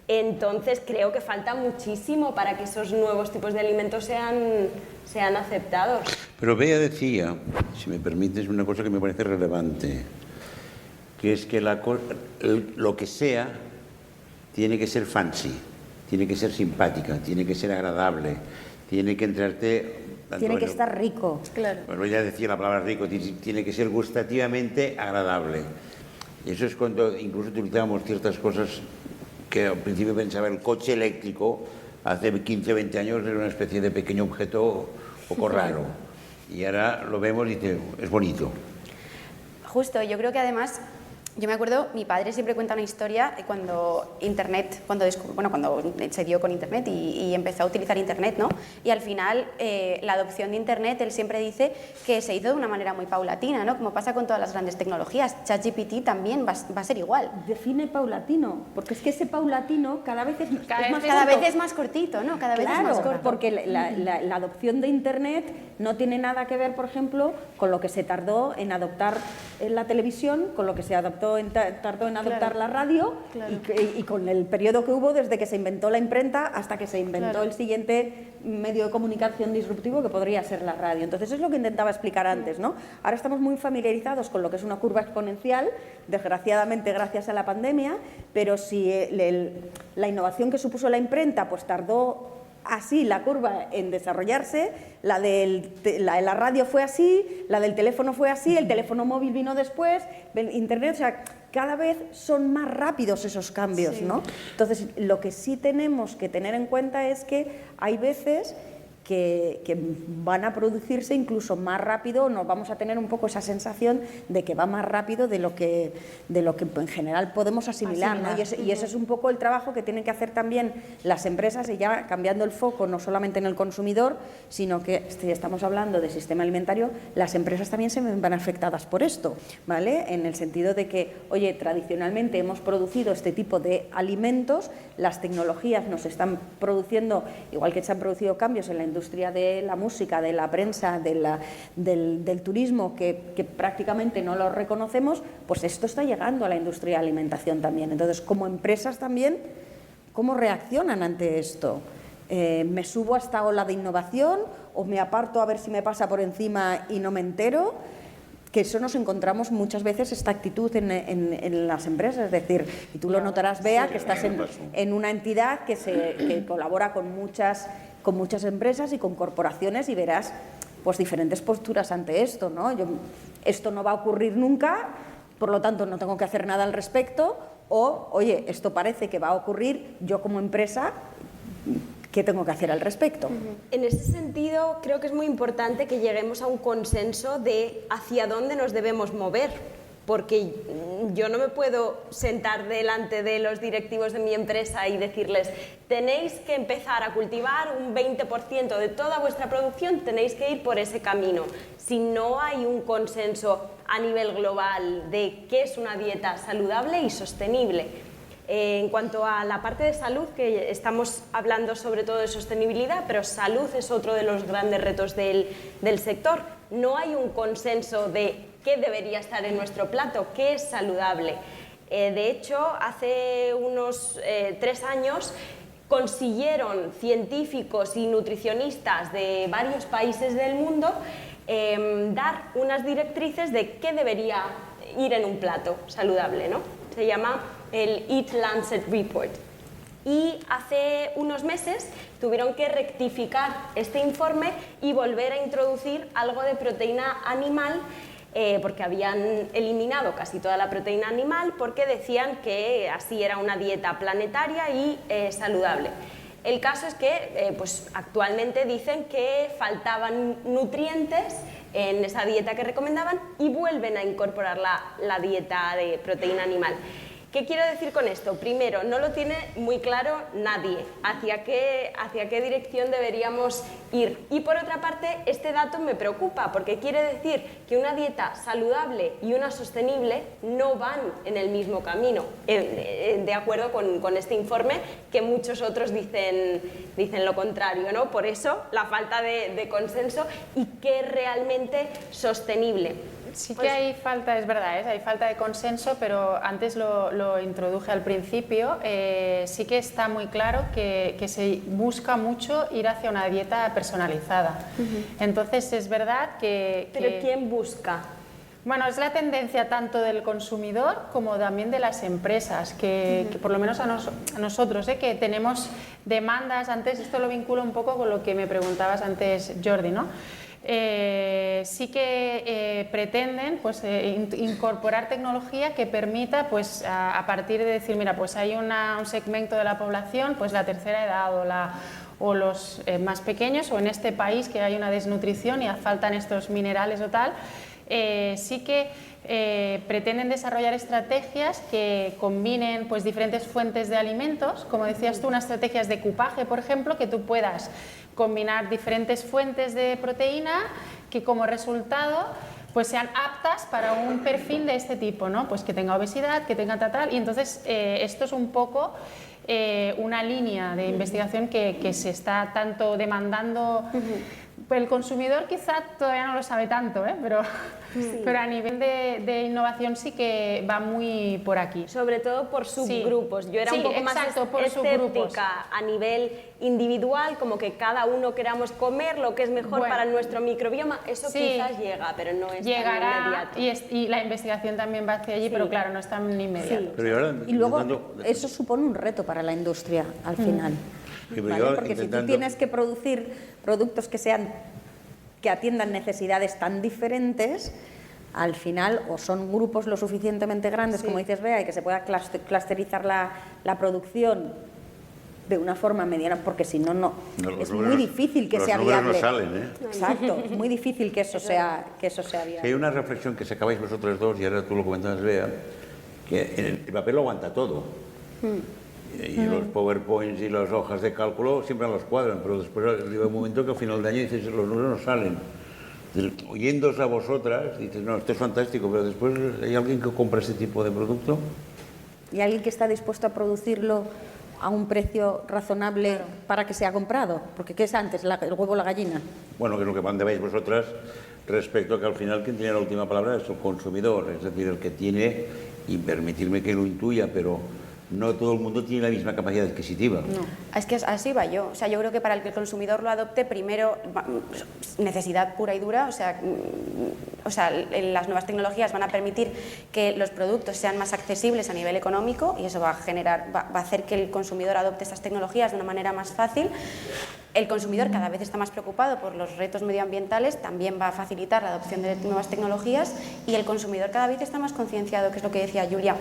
Entonces creo que falta muchísimo para que esos nuevos tipos de alimentos sean aceptados. Pero Bea decía, si me permites, una cosa que me parece relevante, que es que lo que sea tiene que ser fancy, tiene que ser simpática, tiene que ser agradable, tiene que entrarte... Tiene que estar rico. Claro. Bueno, ya decía la palabra rico, tiene que ser gustativamente agradable. Y eso es cuando incluso utilizábamos ciertas cosas que al principio pensaba el coche eléctrico, hace 15 o 20 años era una especie de pequeño objeto un poco raro. Y ahora lo vemos y dice, es bonito. Justo, yo creo que además, yo me acuerdo, mi padre siempre cuenta una historia cuando Internet, cuando se dio con Internet y empezó a utilizar Internet, ¿no? Y al final, la adopción de Internet, él siempre dice que se hizo de una manera muy paulatina, ¿no? Como pasa con todas las grandes tecnologías. ChatGPT también va a ser igual. Define paulatino, porque es que ese paulatino cada vez es más cortito, ¿no? Cada vez es más corto. Porque la adopción de Internet no tiene nada que ver, por ejemplo, con lo que se tardó en adoptar la televisión, con lo que se tardó en adoptar la radio y con el periodo que hubo desde que se inventó la imprenta hasta que se inventó el siguiente medio de comunicación disruptivo que podría ser la radio. Entonces es lo que intentaba explicar antes, ¿no? Ahora estamos muy familiarizados con lo que es una curva exponencial, desgraciadamente gracias a la pandemia, pero si la innovación que supuso la imprenta pues tardó así la curva en desarrollarse, la la radio fue así, la del teléfono fue así, el teléfono móvil vino después, Internet, o sea, cada vez son más rápidos esos cambios, ¿no? Entonces, lo que sí tenemos que tener en cuenta es que hay veces que van a producirse incluso más rápido, nos vamos a tener un poco esa sensación de que va más rápido de lo que en general podemos asimilar, ¿no? Y ese es un poco el trabajo que tienen que hacer también las empresas, y ya cambiando el foco no solamente en el consumidor, sino que si estamos hablando de sistema alimentario, las empresas también se ven afectadas por esto, ¿vale? En el sentido de que, oye, tradicionalmente hemos producido este tipo de alimentos, las tecnologías nos están produciendo, igual que se han producido cambios en la industria de la música, de la prensa, del turismo, que prácticamente no lo reconocemos, pues esto está llegando a la industria de alimentación también. Entonces, como empresas también, ¿cómo reaccionan ante esto? ¿Me subo a esta ola de innovación o me aparto a ver si me pasa por encima y no me entero? Que eso nos encontramos muchas veces, esta actitud en las empresas, es decir, y tú lo notarás, Bea, que estás en una entidad que colabora con muchas empresas y con corporaciones, y verás pues diferentes posturas ante esto, ¿no? Esto no va a ocurrir nunca, por lo tanto no tengo que hacer nada al respecto, o, oye, esto parece que va a ocurrir, yo como empresa, ¿qué tengo que hacer al respecto? En ese sentido, creo que es muy importante que lleguemos a un consenso de hacia dónde nos debemos mover, porque yo no me puedo sentar delante de los directivos de mi empresa y decirles tenéis que empezar a cultivar un 20% de toda vuestra producción, tenéis que ir por ese camino. Si no hay un consenso a nivel global de qué es una dieta saludable y sostenible. En cuanto a la parte de salud, que estamos hablando sobre todo de sostenibilidad, pero salud es otro de los grandes retos del sector. No hay un consenso de qué debería estar en nuestro plato, qué es saludable. De hecho, hace unos 3 años consiguieron científicos y nutricionistas de varios países del mundo dar unas directrices de qué debería ir en un plato saludable, ¿no? Se llama el Eat Lancet Report. Y hace unos meses tuvieron que rectificar este informe y volver a introducir algo de proteína animal, porque habían eliminado casi toda la proteína animal, porque decían que así era una dieta planetaria y saludable. El caso es que pues actualmente dicen que faltaban nutrientes en esa dieta que recomendaban y vuelven a incorporar la dieta de proteína animal. ¿Qué quiero decir con esto? Primero, no lo tiene muy claro nadie hacia qué dirección deberíamos ir. Y por otra parte, este dato me preocupa porque quiere decir que una dieta saludable y una sostenible no van en el mismo camino, de acuerdo con este informe, que muchos otros dicen lo contrario, ¿no? Por eso, la falta de consenso y qué es realmente sostenible. Sí que hay falta, es verdad, hay falta de consenso, pero antes lo introduje al principio. Sí que está muy claro que se busca mucho ir hacia una dieta personalizada. Entonces es verdad que... ¿Pero quién busca? Bueno, es la tendencia tanto del consumidor como también de las empresas, que por lo menos a nosotros, que tenemos demandas. Antes, esto lo vinculo un poco con lo que me preguntabas antes, Jordi, ¿no? Sí que pretenden pues, incorporar tecnología que permita pues, a partir de decir, mira, pues hay un segmento de la población, pues la tercera edad o los más pequeños, o en este país que hay una desnutrición y faltan estos minerales o tal, sí que pretenden desarrollar estrategias que combinen pues, diferentes fuentes de alimentos, como decías tú, unas estrategias de cupaje, por ejemplo, que tú puedas combinar diferentes fuentes de proteína que como resultado pues sean aptas para un perfil de este tipo, ¿no? Pues que tenga obesidad, que tenga tal, y entonces esto es un poco una línea de investigación que se está tanto demandando. El consumidor quizá todavía no lo sabe tanto, pero a nivel de innovación sí que va muy por aquí. Sobre todo por subgrupos. Yo era un poco más escéptica a nivel individual, como que cada uno queramos comer lo que es mejor para nuestro microbioma. Eso quizás llega, pero no es llegará, tan inmediato. Y la investigación también va hacia allí, pero claro, no es tan inmediato. Y luego eso supone un reto para la industria al final. ¿Vale? Porque si tú tienes que producir productos que atiendan necesidades tan diferentes, al final o son grupos lo suficientemente grandes, como dices Bea, y que se pueda clusterizar la producción de una forma mediana, porque si no, es muy difícil que sea viable. Los números no salen, Exacto, es muy difícil que eso sea viable. Hay una reflexión que sacabais vosotros dos, y ahora tú lo comentabas, Bea, que el papel lo aguanta todo. Y los PowerPoints y las hojas de cálculo siempre los cuadran, pero después llega un momento que al final de año dices, los números no salen. Entonces, oyéndose a vosotras, dices, no, esto es fantástico, pero después hay alguien que compra ese tipo de producto. Y alguien que está dispuesto a producirlo a un precio razonable para que sea comprado. Porque ¿qué es antes, el huevo o la gallina? Bueno, que es lo que mandabais vosotras respecto a que al final quien tiene la última palabra es el consumidor, es decir, el que tiene, y permitirme que lo intuya, pero no todo el mundo tiene la misma capacidad adquisitiva. No, es que así va yo. O sea, yo creo que para el que el consumidor lo adopte, primero, necesidad pura y dura. O sea, las nuevas tecnologías van a permitir que los productos sean más accesibles a nivel económico y eso va a hacer que el consumidor adopte estas tecnologías de una manera más fácil. El consumidor cada vez está más preocupado por los retos medioambientales, también va a facilitar la adopción de nuevas tecnologías y el consumidor cada vez está más concienciado, que es lo que decía Julia,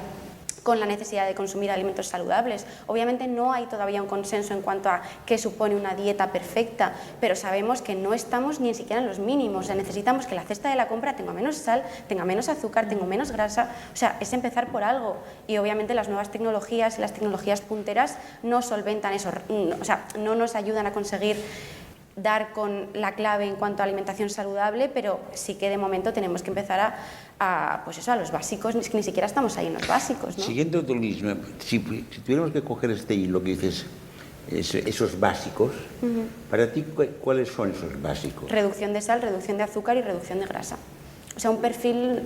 con la necesidad de consumir alimentos saludables. Obviamente no hay todavía un consenso en cuanto a qué supone una dieta perfecta, pero sabemos que no estamos ni siquiera en los mínimos. O sea, necesitamos que la cesta de la compra tenga menos sal, tenga menos azúcar, tenga menos grasa. O sea, es empezar por algo. Y obviamente las nuevas tecnologías y las tecnologías punteras no solventan eso, o sea, no nos ayudan a conseguir dar con la clave en cuanto a alimentación saludable, pero sí que de momento tenemos que empezar a los básicos, es que ni siquiera estamos ahí en los básicos, ¿no? Siguiendo tu línea, si tuviéramos que coger este hilo que dices, esos básicos, para ti, ¿cuáles son esos básicos? Reducción de sal, reducción de azúcar y reducción de grasa. O sea, un perfil,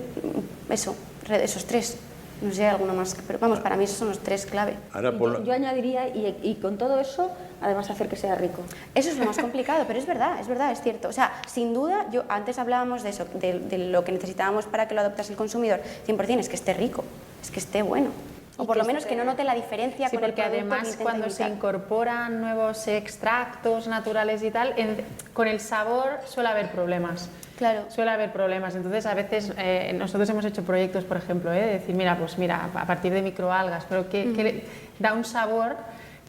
esos tres. No sé, alguno más, pero vamos, para mí esos son los tres clave. Ahora yo añadiría, y con todo eso, además hacer que sea rico. Eso es lo más complicado, pero es verdad, es cierto. O sea, sin duda, antes hablábamos de eso, de lo que necesitábamos para que lo adoptase el consumidor, 100%, es que esté rico, es que esté bueno. O por lo menos que no note la diferencia con el producto. Porque además cuando se incorporan nuevos extractos naturales y tal, con el sabor suele haber problemas. Claro. Suele haber problemas. Entonces, a veces nosotros hemos hecho proyectos, por ejemplo, de decir, mira, a partir de microalgas, pero que da un sabor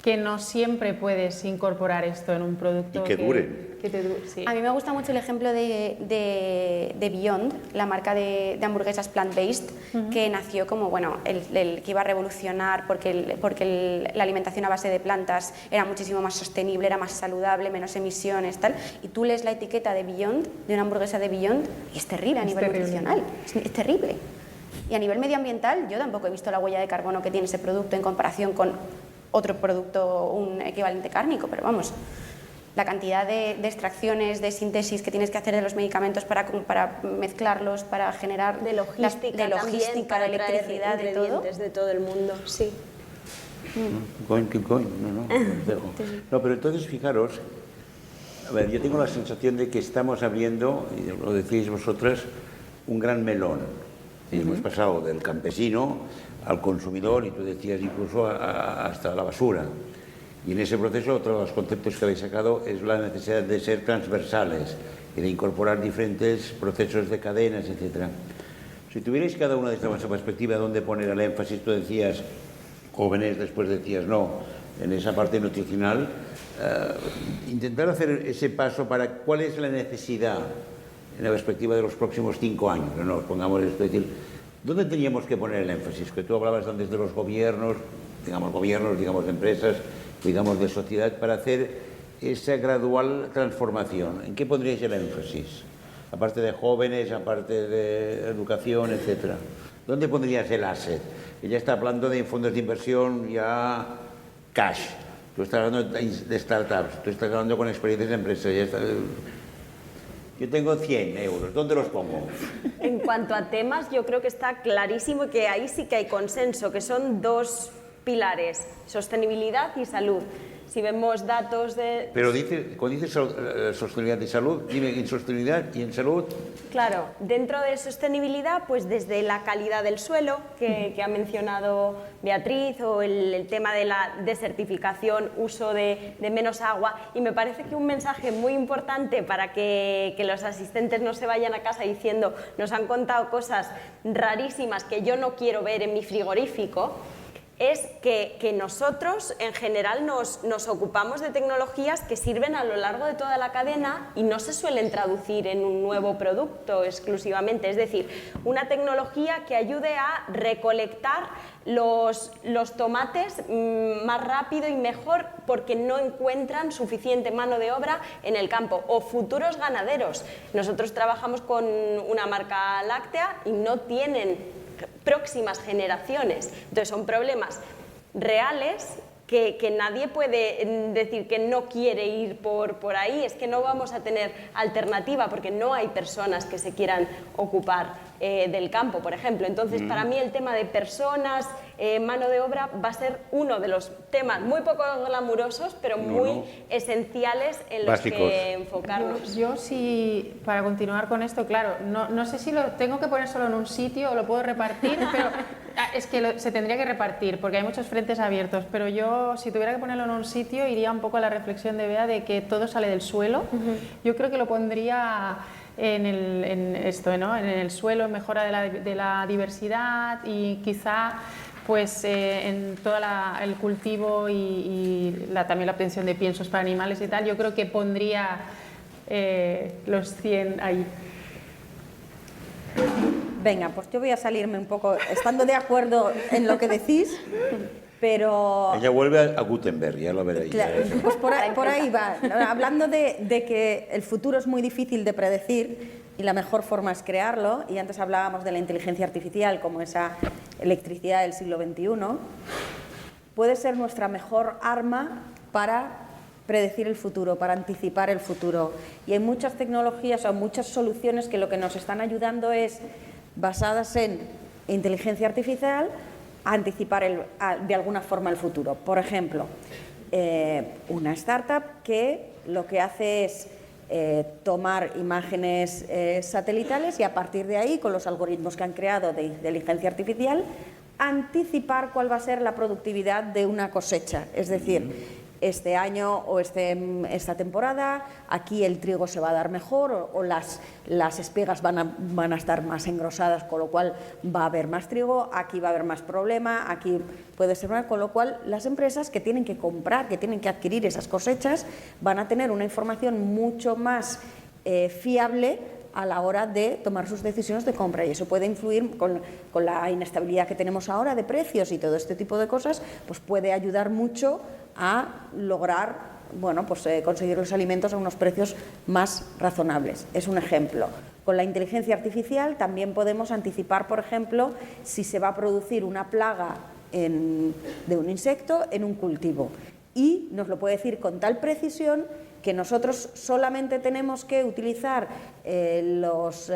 que no siempre puedes incorporar esto en un producto. Y que dure. Sí. A mí me gusta mucho el ejemplo de Beyond, la marca de hamburguesas plant-based, que nació como, bueno, el que iba a revolucionar porque la alimentación a base de plantas era muchísimo más sostenible, era más saludable, menos emisiones, tal. Y tú lees la etiqueta de Beyond, de una hamburguesa de Beyond, y es terrible a nivel nutricional. Es terrible. Y a nivel medioambiental, yo tampoco he visto la huella de carbono que tiene ese producto en comparación con otro producto, un equivalente cárnico, pero vamos, la cantidad de extracciones, de síntesis que tienes que hacer de los medicamentos para mezclarlos, para generar de logística, de electricidad, de todo. De todo el mundo, sí. Keep going. No, pero entonces fijaros, a ver, yo tengo la sensación de que estamos abriendo, y lo decís vosotras, un gran melón. Y hemos pasado del campesino al consumidor, y tú decías incluso hasta la basura. Y en ese proceso, otro de los conceptos que habéis sacado es la necesidad de ser transversales y de incorporar diferentes procesos de cadenas, etc. Si tuvierais cada una desde vuestra perspectiva dónde poner el énfasis, tú decías jóvenes, después decías no, en esa parte nutricional, intentar hacer ese paso para cuál es la necesidad en la perspectiva de los próximos 5 años, no nos pongamos esto, es decir, ¿dónde teníamos que poner el énfasis? Que tú hablabas antes de los gobiernos, digamos empresas, digamos de sociedad, para hacer esa gradual transformación. ¿En qué pondríais el énfasis? Aparte de jóvenes, aparte de educación, etcétera. ¿Dónde pondrías el asset? Ella está hablando de fondos de inversión ya cash. Tú estás hablando de startups, tú estás hablando con experiencias de empresas. Yo tengo 100 euros, ¿dónde los pongo? En cuanto a temas, yo creo que está clarísimo que ahí sí que hay consenso, que son dos pilares, sostenibilidad y salud. Si vemos datos de... Pero cuando dices sostenibilidad y salud, dime en sostenibilidad y en salud... Claro, dentro de sostenibilidad, pues desde la calidad del suelo, que ha mencionado Beatriz, o el tema de la desertificación, uso de menos agua, y me parece que un mensaje muy importante para que los asistentes no se vayan a casa diciendo nos han contado cosas rarísimas que yo no quiero ver en mi frigorífico, es que nosotros en general nos ocupamos de tecnologías que sirven a lo largo de toda la cadena y no se suelen traducir en un nuevo producto exclusivamente. Es decir, una tecnología que ayude a recolectar los tomates más rápido y mejor porque no encuentran suficiente mano de obra en el campo. O futuros ganaderos. Nosotros trabajamos con una marca láctea y no tienen próximas generaciones. Entonces son problemas reales que nadie puede decir que no quiere ir por ahí. Es que no vamos a tener alternativa porque no hay personas que se quieran ocupar del campo, por ejemplo. Entonces, para mí el tema de personas, mano de obra, va a ser uno de los temas muy poco glamurosos, pero muy esenciales en los que enfocarnos. Yo sí, para continuar con esto, claro, no sé si lo tengo que poner solo en un sitio o lo puedo repartir, pero es que se tendría que repartir porque hay muchos frentes abiertos, pero yo si tuviera que ponerlo en un sitio iría un poco a la reflexión de Bea de que todo sale del suelo. Yo creo que lo pondría en el suelo, en mejora de la diversidad y quizá pues en todo el cultivo y también la obtención de piensos para animales y tal. Yo creo que pondría los 100 ahí. Venga, pues yo voy a salirme un poco, estando de acuerdo en lo que decís, pero... Ella vuelve a Gutenberg, ya lo veréis. Claro, pues por ahí va. Hablando de que el futuro es muy difícil de predecir y la mejor forma es crearlo, y antes hablábamos de la inteligencia artificial como esa electricidad del siglo XXI, puede ser nuestra mejor arma para predecir el futuro, para anticipar el futuro. Y hay muchas tecnologías o muchas soluciones que lo que nos están ayudando es, basadas en inteligencia artificial, a anticipar de alguna forma el futuro. Por ejemplo, una startup que lo que hace es tomar imágenes satelitales y a partir de ahí, con los algoritmos que han creado de inteligencia artificial, anticipar cuál va a ser la productividad de una cosecha. Es decir, este año o esta temporada, aquí el trigo se va a dar mejor o las espigas van a estar más engrosadas, con lo cual va a haber más trigo, aquí va a haber más problema, aquí puede ser más, con lo cual las empresas que tienen que comprar, que tienen que adquirir esas cosechas, van a tener una información mucho más fiable a la hora de tomar sus decisiones de compra, y eso puede influir con la inestabilidad que tenemos ahora de precios y todo este tipo de cosas, pues puede ayudar mucho a lograr, bueno, pues conseguir los alimentos a unos precios más razonables. Es un ejemplo. Con la inteligencia artificial también podemos anticipar, por ejemplo, si se va a producir una plaga de un insecto en un cultivo, y nos lo puede decir con tal precisión que nosotros solamente tenemos que utilizar los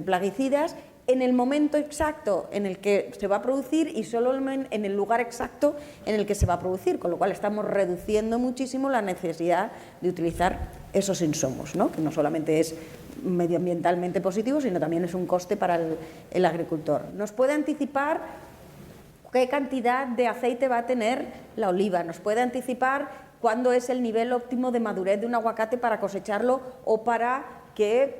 plaguicidas en el momento exacto en el que se va a producir y solo en el lugar exacto en el que se va a producir, con lo cual estamos reduciendo muchísimo la necesidad de utilizar esos insumos, ¿no? Que no solamente es medioambientalmente positivo, sino también es un coste para el agricultor. Nos puede anticipar qué cantidad de aceite va a tener la oliva, nos puede anticipar cuándo es el nivel óptimo de madurez de un aguacate para cosecharlo o para que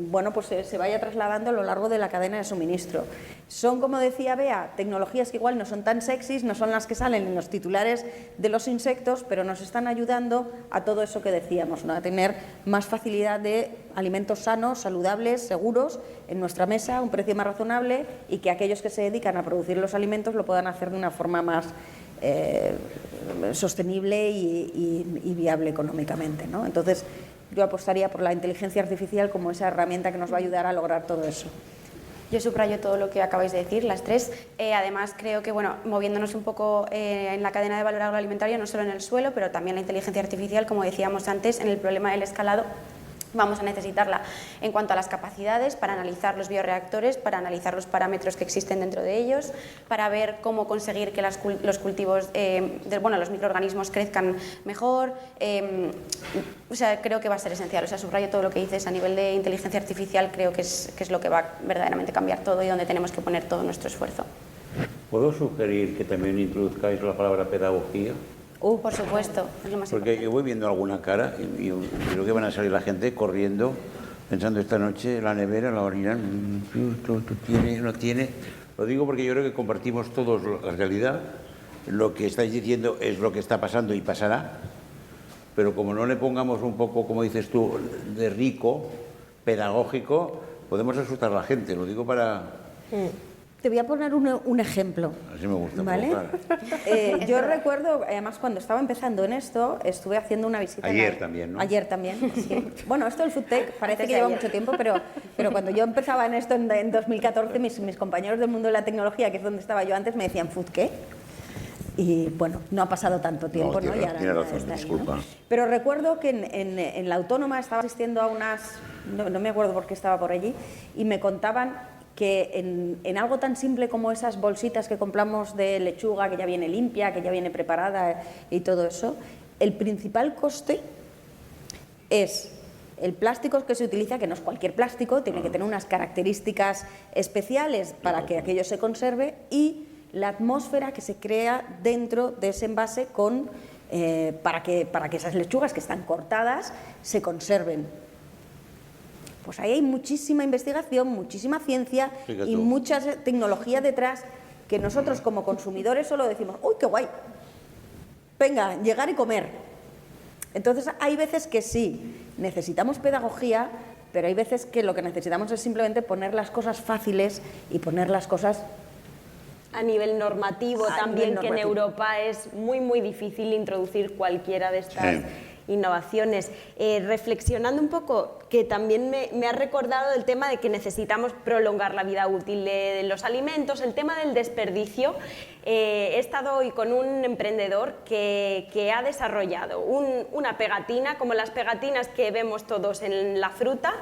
bueno, pues se vaya trasladando a lo largo de la cadena de suministro. Son, como decía Bea, tecnologías que igual no son tan sexys, no son las que salen en los titulares de los insectos, pero nos están ayudando a todo eso que decíamos, ¿no? A tener más facilidad de alimentos sanos, saludables, seguros en nuestra mesa, a un precio más razonable, y que aquellos que se dedican a producir los alimentos lo puedan hacer de una forma más sostenible y viable económicamente, ¿no? Entonces, yo apostaría por la inteligencia artificial como esa herramienta que nos va a ayudar a lograr todo eso. Yo subrayo todo lo que acabáis de decir, las tres. Además, creo que, bueno, moviéndonos un poco en la cadena de valor agroalimentario, no solo en el suelo, pero también la inteligencia artificial, como decíamos antes, en el problema del escalado, vamos a necesitarla en cuanto a las capacidades para analizar los bioreactores, para analizar los parámetros que existen dentro de ellos, para ver cómo conseguir que los cultivos, los microorganismos crezcan mejor. O sea, creo que va a ser esencial. O sea, subrayo todo lo que dices a nivel de inteligencia artificial, creo que es lo que va a verdaderamente cambiar todo y donde tenemos que poner todo nuestro esfuerzo. ¿Puedo sugerir que también introduzcáis la palabra pedagogía? Por supuesto, es lo más Porque importante. yo voy viendo alguna cara y creo que van a salir la gente corriendo, pensando esta noche, la nevera, la orina, ¿tú tiene, no tiene? Lo digo porque yo creo que compartimos todos la realidad, lo que estáis diciendo es lo que está pasando y pasará, pero como no le pongamos un poco, como dices tú, de rico, pedagógico, podemos asustar a la gente, lo digo para... Te voy a poner un ejemplo. Así me gusta. ¿Vale? Yo recuerdo, además, cuando estaba empezando en esto, estuve haciendo una visita... Ayer también, ¿no? Ayer también, sí. Bueno, esto del FoodTech parece que lleva mucho tiempo, pero cuando yo empezaba en esto en 2014, mis compañeros del mundo de la tecnología, que es donde estaba yo antes, me decían, ¿Food qué? Y bueno, no ha pasado tanto tiempo, ¿no? Tiene razón, disculpa. ¿no? Pero recuerdo que en la Autónoma estaba asistiendo a unas... No me acuerdo por qué estaba por allí, y me contaban que en algo tan simple como esas bolsitas que compramos de lechuga, que ya viene limpia, que ya viene preparada y todo eso, el principal coste es el plástico que se utiliza, que no es cualquier plástico, tiene que tener unas características especiales para que aquello se conserve, y la atmósfera que se crea dentro de ese envase para que esas lechugas que están cortadas se conserven. Pues ahí hay muchísima investigación, muchísima ciencia y mucha tecnología detrás, que nosotros como consumidores solo decimos, ¡uy, qué guay! Venga, llegar y comer. Entonces hay veces que sí, necesitamos pedagogía, pero hay veces que lo que necesitamos es simplemente poner las cosas fáciles y poner las cosas... A nivel normativo también, que en Europa es muy, muy difícil introducir cualquiera de estas innovaciones. Reflexionando un poco, que también me ha recordado el tema de que necesitamos prolongar la vida útil de los alimentos, el tema del desperdicio. He estado hoy con un emprendedor que ha desarrollado una pegatina, como las pegatinas que vemos todos en la fruta,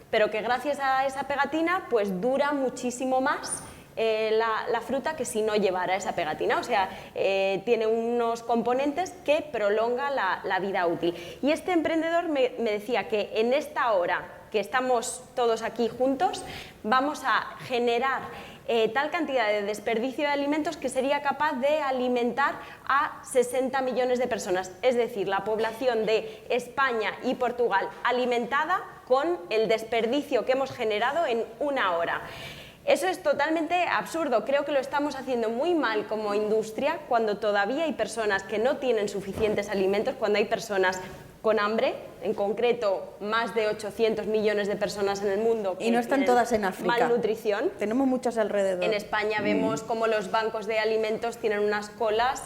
pero que gracias a esa pegatina pues dura muchísimo más la fruta que si no llevara esa pegatina. O sea, tiene unos componentes que prolonga la vida útil. Y este emprendedor me decía que en esta hora que estamos todos aquí juntos, vamos a generar tal cantidad de desperdicio de alimentos que sería capaz de alimentar a 60 millones de personas. Es decir, la población de España y Portugal alimentada con el desperdicio que hemos generado en una hora. Eso es totalmente absurdo. Creo que lo estamos haciendo muy mal como industria cuando todavía hay personas que no tienen suficientes alimentos, cuando hay personas con hambre, en concreto más de 800 millones de personas en el mundo que y no están todas en África. Malnutrición. Tenemos muchas alrededor. En España vemos como los bancos de alimentos tienen unas colas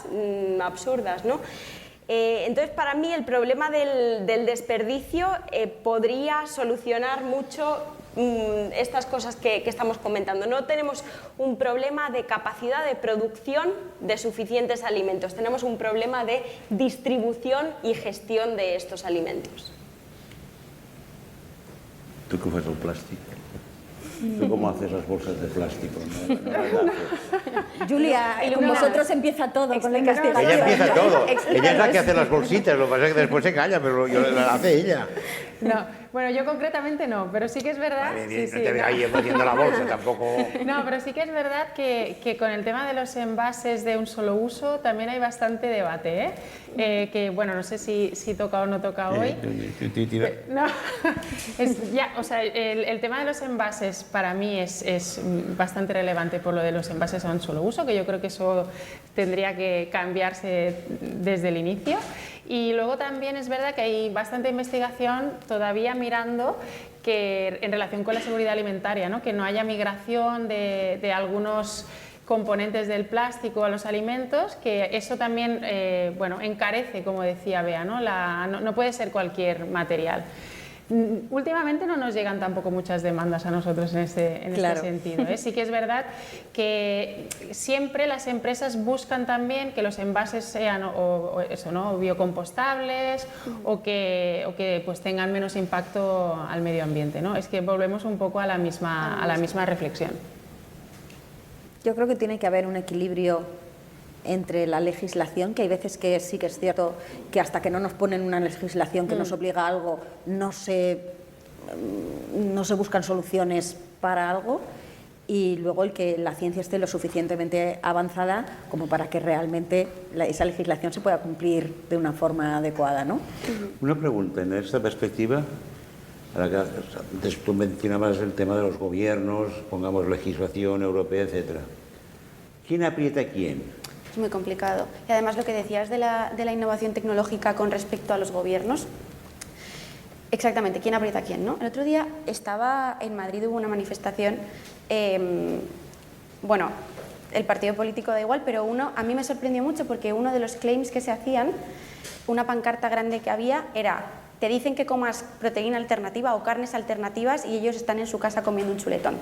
absurdas, ¿no? Entonces, para mí el problema del desperdicio podría solucionar mucho estas cosas que estamos comentando. No tenemos un problema de capacidad de producción de suficientes alimentos, tenemos un problema de distribución y gestión de estos alimentos. ¿Tú qué fas el plàstic? ¿Tú cómo haces las bolsas de plástico? No Julia, con vosotros empieza todo, con la investigación. Ella empieza todo. Ella es la que hace las bolsitas, lo que pasa es que después se calla, pero la hace ella. No, bueno, yo concretamente no, pero sí que es verdad... Vale, no te veas ahí metiendo la bolsa, tampoco... No, pero sí que es verdad que con el tema de los envases de un solo uso también hay bastante debate, ¿eh? Que, bueno, no sé si toca o no toca hoy. No, o sea, el tema de los envases para mí es bastante relevante por lo de los envases a un solo uso, que yo creo que eso tendría que cambiarse desde el inicio. Y luego también es verdad que hay bastante investigación todavía mirando que en relación con la seguridad alimentaria, ¿no? Que no haya migración de algunos componentes del plástico a los alimentos, que eso también bueno, encarece, como decía Bea, ¿no? No puede ser cualquier material. Últimamente no nos llegan tampoco muchas demandas a nosotros en este sentido, ¿eh? Sí que es verdad que siempre las empresas buscan también que los envases sean eso, ¿no? Biocompostables o que pues tengan menos impacto al medio ambiente, ¿no? Es que volvemos un poco a la misma reflexión. Yo creo que tiene que haber un equilibrio entre la legislación, que hay veces que sí que es cierto que hasta que no nos ponen una legislación que nos obliga a algo, no se buscan soluciones para algo, y luego el que la ciencia esté lo suficientemente avanzada como para que realmente esa legislación se pueda cumplir de una forma adecuada, ¿no? Una pregunta, en esta perspectiva, antes tú mencionabas el tema de los gobiernos, pongamos legislación europea, etc. ¿Quién aprieta a quién? Es muy complicado. Y además lo que decías de la innovación tecnológica con respecto a los gobiernos, exactamente, ¿quién aprieta a quién, ¿no? El otro día estaba en Madrid, hubo una manifestación, bueno, el partido político da igual, pero a mí me sorprendió mucho porque uno de los claims que se hacían, una pancarta grande que había, era: te dicen que comas proteína alternativa o carnes alternativas y ellos están en su casa comiendo un chuletón.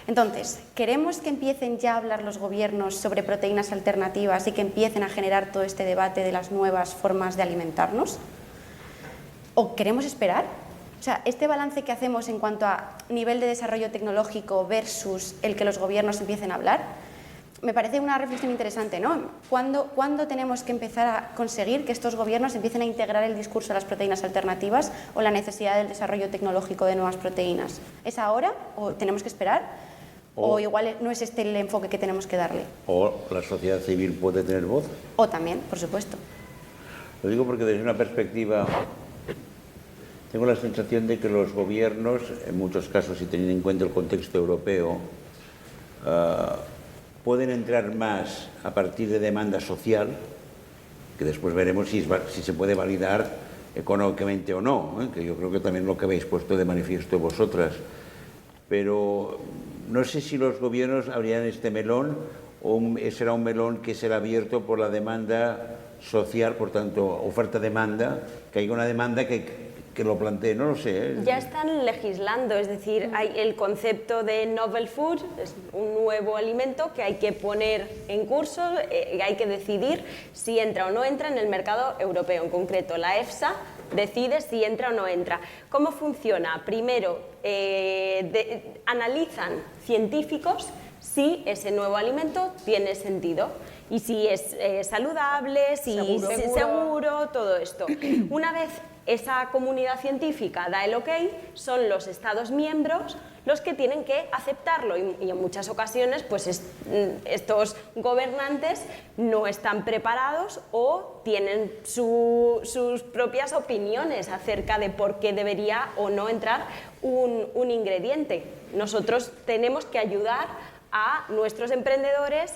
Entonces, ¿queremos que empiecen ya a hablar los gobiernos sobre proteínas alternativas y que empiecen a generar todo este debate de las nuevas formas de alimentarnos? ¿O queremos esperar? O sea, este balance que hacemos en cuanto a nivel de desarrollo tecnológico versus el que los gobiernos empiecen a hablar, me parece una reflexión interesante, ¿no? ¿Cuándo tenemos que empezar a conseguir que estos gobiernos empiecen a integrar el discurso de las proteínas alternativas o la necesidad del desarrollo tecnológico de nuevas proteínas? ¿Es ahora o tenemos que esperar? ¿O igual no es este el enfoque que tenemos que darle? ¿O la sociedad civil puede tener voz? O también, por supuesto. Lo digo porque desde una perspectiva tengo la sensación de que los gobiernos, en muchos casos y teniendo en cuenta el contexto europeo, pueden entrar más a partir de demanda social, que después veremos si se puede validar económicamente o no, que yo creo que también lo que habéis puesto de manifiesto vosotras. Pero no sé si los gobiernos abrirán este melón o será un melón que será abierto por la demanda social, por tanto, oferta-demanda, que haya una demanda que lo plantee, no lo sé, ¿eh? Ya están legislando, es decir, hay el concepto de novel food, es un nuevo alimento que hay que poner en curso, hay que decidir si entra o no entra en el mercado europeo. En concreto, la EFSA decide si entra o no entra. ¿Cómo funciona? Primero, analizan científicos si ese nuevo alimento tiene sentido y si es saludable, si es seguro, todo esto. Una vez esa comunidad científica da el ok, son los Estados miembros los que tienen que aceptarlo y en muchas ocasiones pues estos gobernantes no están preparados o tienen sus propias opiniones acerca de por qué debería o no entrar un ingrediente. Nosotros tenemos que ayudar a nuestros emprendedores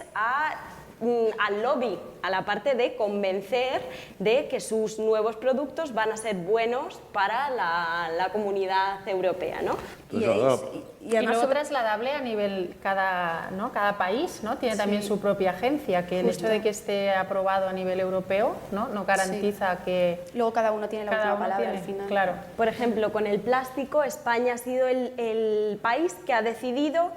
al lobby, a la parte de convencer de que sus nuevos productos van a ser buenos para la comunidad europea, ¿no? Y luego trasladable a nivel cada país, ¿no? Tiene también su propia agencia, que el hecho de que esté aprobado a nivel europeo no garantiza que... Luego cada uno tiene la última palabra al final. Claro. Por ejemplo, con el plástico, España ha sido el país que ha decidido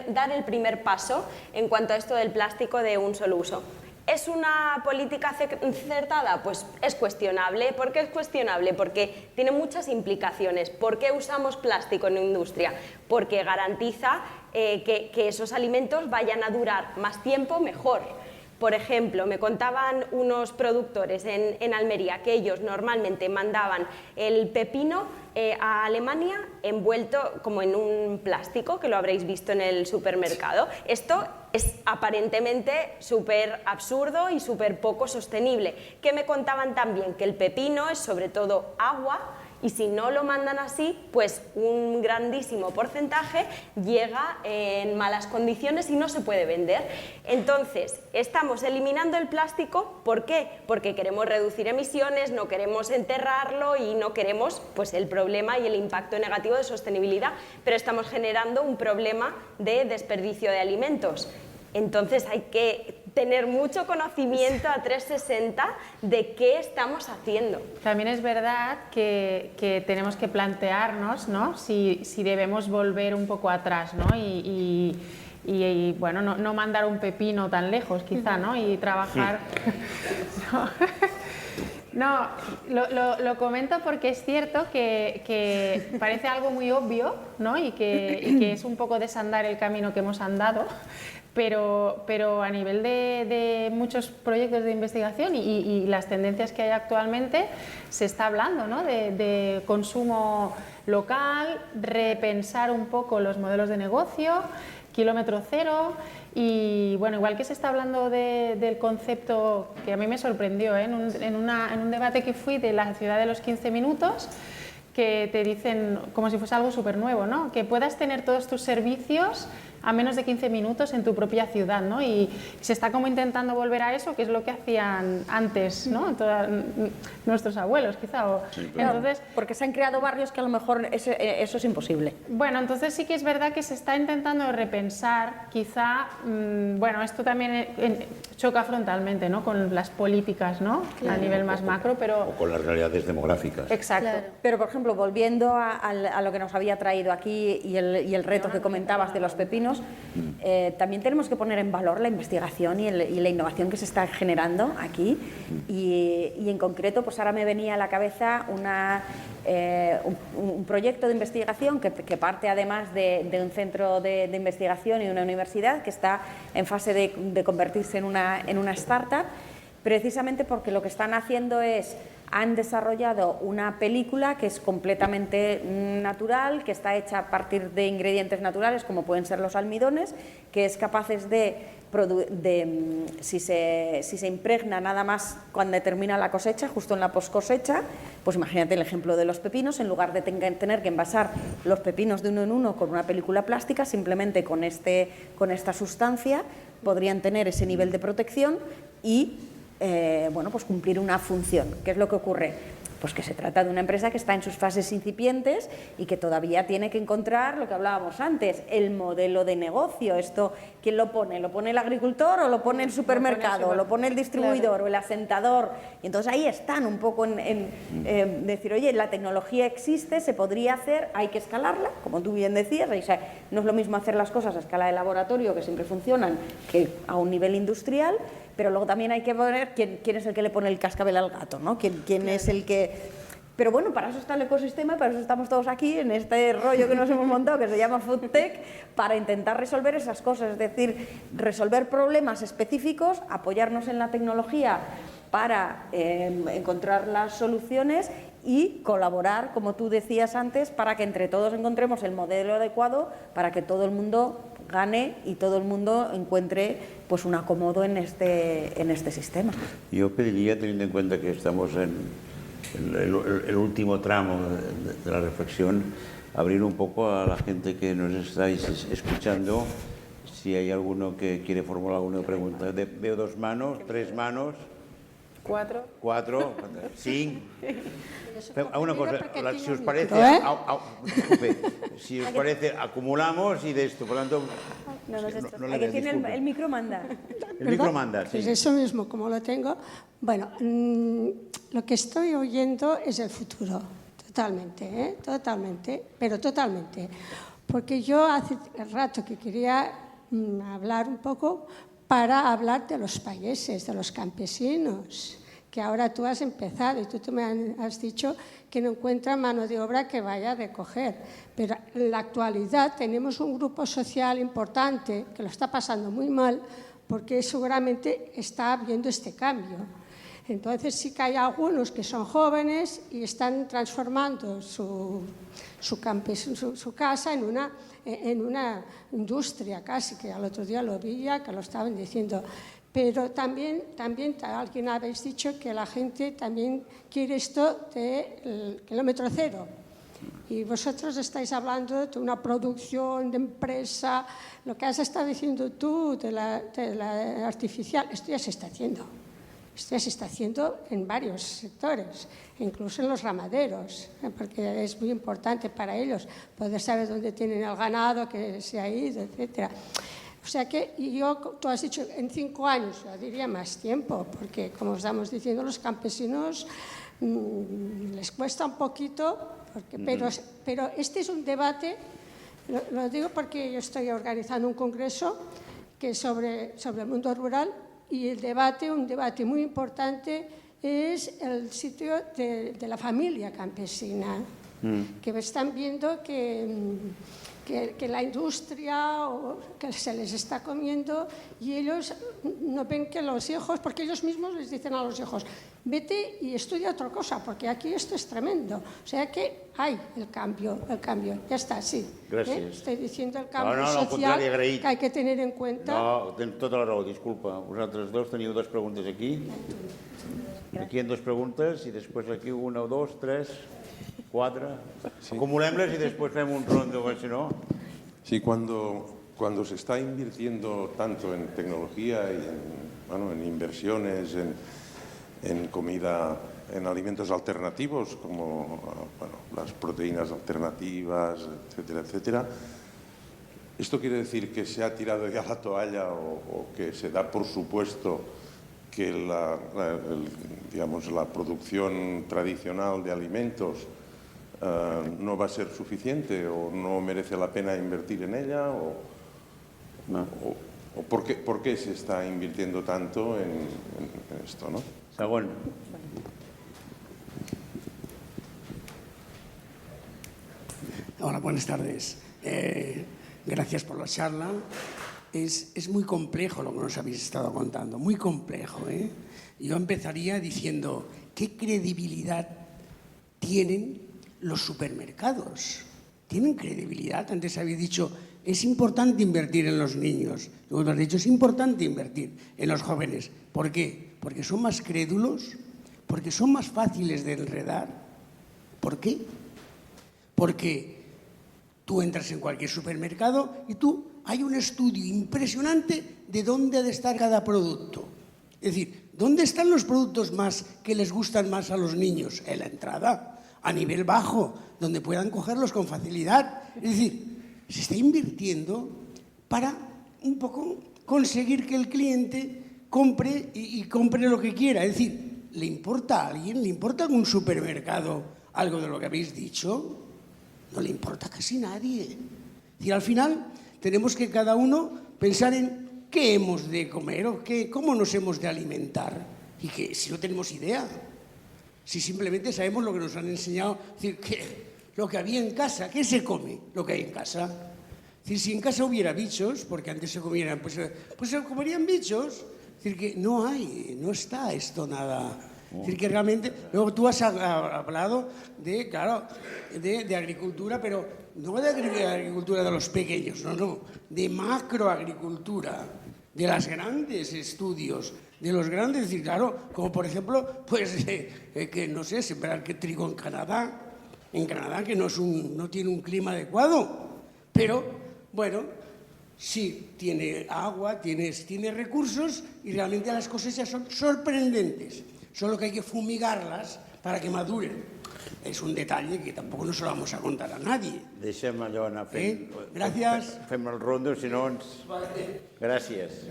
dar el primer paso en cuanto a esto del plástico de un solo uso. ¿Es una política acertada? Pues es cuestionable. ¿Por qué es cuestionable? Porque tiene muchas implicaciones. ¿Por qué usamos plástico en la industria? Porque garantiza que esos alimentos vayan a durar más tiempo mejor. Por ejemplo, me contaban unos productores en Almería que ellos normalmente mandaban el pepino a Alemania envuelto como en un plástico, que lo habréis visto en el supermercado. Esto es aparentemente súper absurdo y súper poco sostenible. Que me contaban también que el pepino es sobre todo agua, y si no lo mandan así, pues un grandísimo porcentaje llega en malas condiciones y no se puede vender. Entonces, estamos eliminando el plástico, ¿por qué? Porque queremos reducir emisiones, no queremos enterrarlo y no queremos pues, el problema y el impacto negativo de sostenibilidad, pero estamos generando un problema de desperdicio de alimentos. Entonces hay que tener mucho conocimiento a 360 de qué estamos haciendo. También es verdad que tenemos que plantearnos, ¿no? si debemos volver un poco atrás, ¿no? Y bueno, no mandar un pepino tan lejos quizá, ¿no? Y trabajar... No, lo comento porque es cierto que parece algo muy obvio, ¿no? y que es un poco desandar el camino que hemos andado, pero a nivel de muchos proyectos de investigación y las tendencias que hay actualmente, se está hablando, ¿no? de consumo local, repensar un poco los modelos de negocio, kilómetro cero. Y bueno, igual que se está hablando del concepto que a mí me sorprendió, en un debate que fui de la ciudad de los 15 minutos, que te dicen como si fuese algo súper nuevo, ¿no? Que puedas tener todos tus servicios a menos de 15 minutos en tu propia ciudad, ¿no? Y se está como intentando volver a eso, que es lo que hacían antes, ¿no? Nuestros abuelos, quizá. Sí, claro. Entonces, porque se han creado barrios que a lo mejor eso es imposible. Bueno, entonces sí que es verdad que se está intentando repensar, quizá, bueno, esto también choca frontalmente, ¿no? Con las políticas, ¿no? Claro. A nivel más macro, pero... O con las realidades demográficas. Exacto. Claro. Pero, por ejemplo, volviendo a lo que nos había traído aquí y el reto que comentabas de los pepinos, también tenemos que poner en valor la investigación y la innovación que se está generando aquí y en concreto pues ahora me venía a la cabeza un proyecto de investigación que parte además de un centro de investigación y una universidad que está en fase de convertirse en una startup, precisamente porque lo que están haciendo han desarrollado una película que es completamente natural, que está hecha a partir de ingredientes naturales como pueden ser los almidones, que es capaces si se impregna nada más cuando termina la cosecha, justo en la poscosecha, pues imagínate el ejemplo de los pepinos, en lugar de tener que envasar los pepinos de uno en uno con una película plástica, simplemente con esta sustancia podrían tener ese nivel de protección y bueno, pues cumplir una función. ¿Qué es lo que ocurre? Pues que se trata de una empresa que está en sus fases incipientes y que todavía tiene que encontrar lo que hablábamos antes, el modelo de negocio. Esto, ¿quién lo pone? ¿Lo pone el agricultor o lo pone el supermercado? ¿O lo pone el distribuidor o el asentador? Y entonces ahí están un poco en decir, oye, la tecnología existe, se podría hacer, hay que escalarla, como tú bien decías. O sea, no es lo mismo hacer las cosas a escala de laboratorio, que siempre funcionan, que a un nivel industrial. Pero luego también hay que ver quién es el que le pone el cascabel al gato, ¿no? ¿Quién es el que...? Pero bueno, para eso está el ecosistema, para eso estamos todos aquí, en este rollo que nos hemos montado, que se llama FoodTech, para intentar resolver esas cosas, es decir, resolver problemas específicos, apoyarnos en la tecnología para encontrar las soluciones y colaborar, como tú decías antes, para que entre todos encontremos el modelo adecuado para que todo el mundo gane y todo el mundo encuentre pues un acomodo en este sistema. Yo pediría, teniendo en cuenta que estamos en el último tramo de la reflexión, abrir un poco a la gente que nos estáis escuchando, si hay alguno que quiere formular alguna pregunta. Veo 2 manos, 3 manos. 4, 5. Una cosa, si os parece, disculpe, si os parece, acumulamos y de esto, por lo tanto, no le des, el micro manda. El micro manda, sí. Pues eso mismo, como lo tengo. Bueno, lo que estoy oyendo es el futuro, totalmente, totalmente, pero totalmente. Porque yo hace rato que quería hablar un poco para hablar de los payeses, de los campesinos, que ahora tú has empezado y tú me has dicho que no encuentran mano de obra que vaya a recoger. Pero en la actualidad tenemos un grupo social importante que lo está pasando muy mal porque seguramente está viendo este cambio. Entonces sí que hay algunos que son jóvenes y están transformando su casa en una industria casi, que al otro día lo veía, que lo estaban diciendo. Pero también alguien habéis dicho que la gente también quiere esto del kilómetro cero. Y vosotros estáis hablando de una producción de empresa, lo que has estado diciendo tú de la artificial, esto ya se está haciendo. Esto ya se está haciendo en varios sectores, incluso en los ramaderos, porque es muy importante para ellos poder saber dónde tienen el ganado, que se ha ido, etcétera. O sea que tú has dicho en 5 años, yo diría más tiempo, porque como estamos diciendo, los campesinos les cuesta un poquito, pero este es un debate, lo digo porque yo estoy organizando un congreso que es sobre el mundo rural y un debate muy importante es el sitio de la familia campesina, que están viendo que la industria que se les está comiendo y ellos no ven que los hijos, porque ellos mismos les dicen a los hijos, vete y estudia otra cosa, porque aquí esto es tremendo. O sea que hay el cambio. Ya está, sí. Gràcies. Estoy diciendo el cambio social que hay que tener en cuenta. No, tens tota la raó, disculpa. Vosaltres dos teniu 2 preguntes aquí. Aquí hi ha 2 preguntes i després aquí 1 o 2, 3... 4. Sí. Acumulem-les y después hacemos un rondo, si no. Sí, cuando se está invirtiendo tanto en tecnología y en inversiones, en comida, en alimentos alternativos como las proteínas alternativas, etcétera, etcétera, ¿esto quiere decir que se ha tirado ya la toalla o que se da por supuesto que la producción tradicional de alimentos no va a ser suficiente o no merece la pena invertir en ella? ¿O por qué se está invirtiendo tanto en esto, no? Segon. Hola, buenas tardes. Gracias por la charla. Es muy complejo lo que nos habéis estado contando, muy complejo, ¿eh? Yo empezaría diciendo, ¿qué credibilidad tienen los supermercados? ¿Tienen credibilidad? Antes habéis dicho, es importante invertir en los niños. Luego has dicho, es importante invertir en los jóvenes. ¿Por qué? Porque son más crédulos, porque son más fáciles de enredar. ¿Por qué? Porque tú entras en cualquier supermercado y hay un estudio impresionante de dónde ha de estar cada producto. Es decir, ¿dónde están los productos más que les gustan más a los niños? En la entrada, a nivel bajo, donde puedan cogerlos con facilidad. Es decir, se está invirtiendo para un poco conseguir que el cliente compre y compre lo que quiera. Es decir, ¿le importa a alguien? ¿Le importa a algún supermercado algo de lo que habéis dicho? No le importa a casi nadie. Es decir, al final tenemos que cada uno pensar en qué hemos de comer o cómo nos hemos de alimentar. Y que si no tenemos idea, si simplemente sabemos lo que nos han enseñado, es decir, lo que había en casa, ¿qué se come? Lo que hay en casa. Es decir, si en casa hubiera bichos, porque antes se comieran, pues se comerían bichos. Es decir, que no está esto nada. Es decir, que realmente, luego tú has hablado de, claro, de agricultura, pero no de agricultura de los pequeños, no, de macroagricultura, de los grandes estudios, de los grandes, es decir, claro, como por ejemplo, pues, que no sé, sembrar trigo en Canadá, que no tiene un clima adecuado, pero, bueno, sí, tiene agua, tiene recursos y realmente las cosechas son sorprendentes. Solo que hay que fumigarlas para que maduren. És un detall que tampoc no se lo vamos a contar a nadie. Deixem allò anar fent. Gràcies. Fem el rondo, si no ens... Gràcies.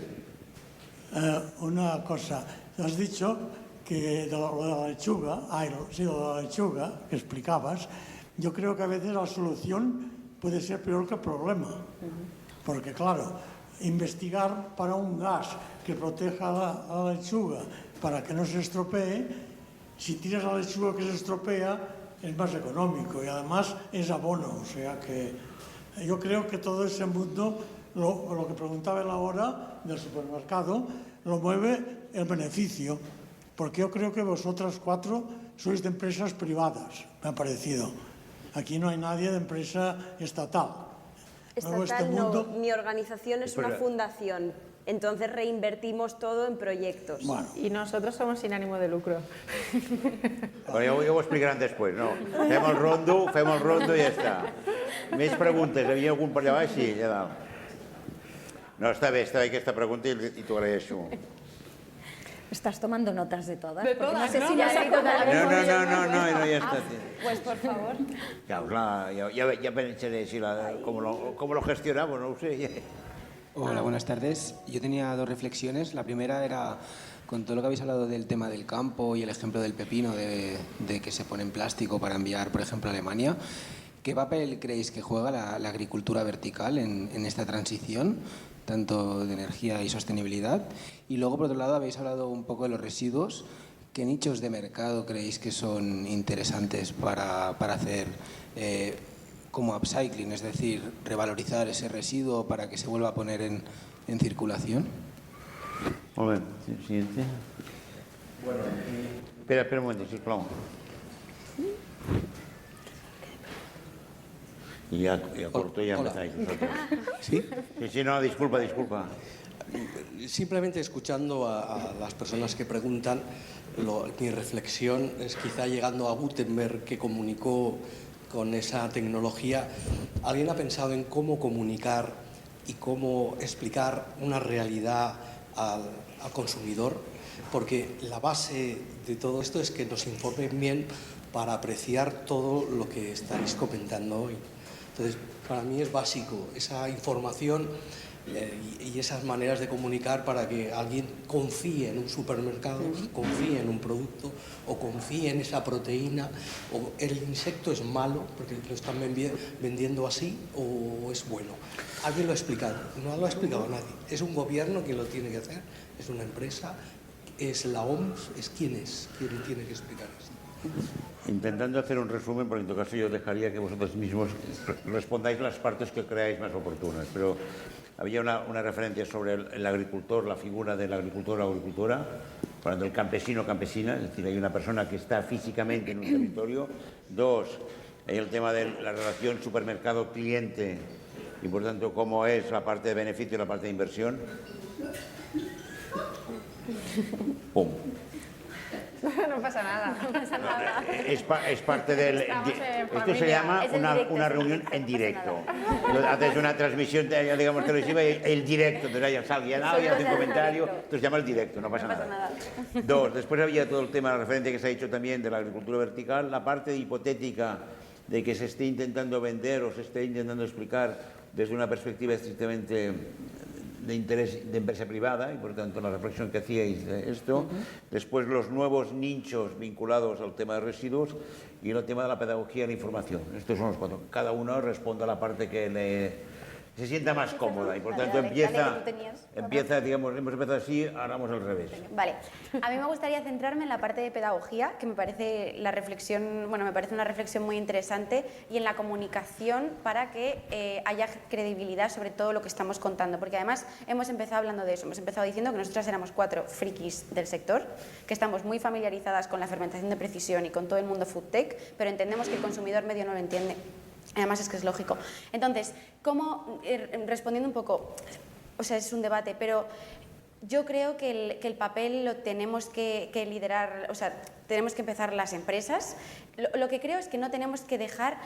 Una cosa. Has dicho que de la lechuga, de la lechuga que explicabas, yo creo que a veces la solución puede ser peor que el problema. Porque, claro, investigar para un gas que proteja a la lechuga para que no se estropee, si tiras la lechuga que se estropea, es más económico y además es abono. O sea que yo creo que todo ese mundo, lo que preguntaba él ahora del supermercado, lo mueve el beneficio. Porque yo creo que vosotras 4 sois de empresas privadas, me ha parecido. Aquí no hay nadie de empresa estatal. Estatal no, mi organización es una fundación, entonces reinvertimos todo en proyectos. Bueno. Y nosotros somos sin ánimo de lucro. Bueno, ja ho explicaran després, no? Fem el rondo i ja està. Més preguntes? Havia algun per allà baix? Sí, allà dalt. No, està bé aquesta pregunta i t'ho agraeixo. Estás tomando notas de todas. De todas, no sé ¿no? si ya has leído toda la memoria. No, ja està. Pues por favor. Clar, ja pensaré cómo lo gestionamos, no ho sé. Hola, buenas tardes. Yo tenía 2 reflexiones. La primera era, con todo lo que habéis hablado del tema del campo y el ejemplo del pepino, de que se pone en plástico para enviar, por ejemplo, a Alemania, ¿qué papel creéis que juega la agricultura vertical en esta transición, tanto de energía y sostenibilidad? Y luego, por otro lado, habéis hablado un poco de los residuos. ¿Qué nichos de mercado creéis que son interesantes para hacer como upcycling, es decir, revalorizar ese residuo para que se vuelva a poner en circulación? Molt bé, siguiente. Espera un moment, sisplau. Y ya corto y ya empezáis vosotros. ¿Sí? Sí, no, disculpa. Simplemente escuchando a las personas que preguntan, mi reflexión es quizá llegando a Gutenberg, que comunicó con esa tecnología, alguien ha pensado en cómo comunicar y cómo explicar una realidad al consumidor, porque la base de todo esto es que nos informen bien para apreciar todo lo que estáis comentando hoy. Entonces, para mí es básico esa información y esas maneras de comunicar para que alguien confíe en un supermercado, confíe en un producto o confíe en esa proteína, o el insecto es malo porque lo están vendiendo así o es bueno. Alguien lo ha explicado, no lo ha explicado nadie. Es un gobierno quien lo tiene que hacer, es una empresa, es la OMS, es quien tiene que explicar esto. Intentando hacer un resumen, porque en todo caso yo dejaría que vosotros mismos respondáis las partes que creáis más oportunas, pero había una referencia sobre el agricultor, la figura del agricultor o agricultora, hablando del campesino o campesina, es decir, hay una persona que está físicamente en un territorio. 2, hay el tema de la relación supermercado-cliente y por tanto cómo es la parte de beneficio y la parte de inversión. ¡Pum! No pasa nada. Es parte del... Esto se llama una reunión en directo. Haces una transmisión, digamos, televisiva y el directo. Entonces alguien hace un comentario, entonces llama el directo, no pasa nada. 2, después había todo el tema, la referencia que se ha hecho también de la agricultura vertical, la parte hipotética de que se esté intentando vender o se esté intentando explicar desde una perspectiva estrictamente de interés de empresa privada y por tanto la reflexión que hacíais de esto. Después los nuevos nichos vinculados al tema de residuos y el tema de la pedagogía y la información. Estos son los 4. Cada uno responde a la parte que se sienta más cómoda y por tanto dale, empieza, que tú tenías. digamos, hemos empezado así, ahora vamos al revés. Vale, a mí me gustaría centrarme en la parte de pedagogía, que me parece la reflexión, bueno, me parece una reflexión muy interesante, y en la comunicación para que haya credibilidad sobre todo lo que estamos contando, porque además hemos empezado hablando de eso, hemos empezado diciendo que nosotras éramos 4 frikis del sector, que estamos muy familiarizadas con la fermentación de precisión y con todo el mundo food tech, pero entendemos que el consumidor medio no lo entiende. Además es que es lógico. Entonces, ¿cómo, respondiendo un poco, o sea, es un debate, pero yo creo que el papel lo tenemos que liderar, o sea, tenemos que empezar las empresas. Lo que creo es que no tenemos que dejar...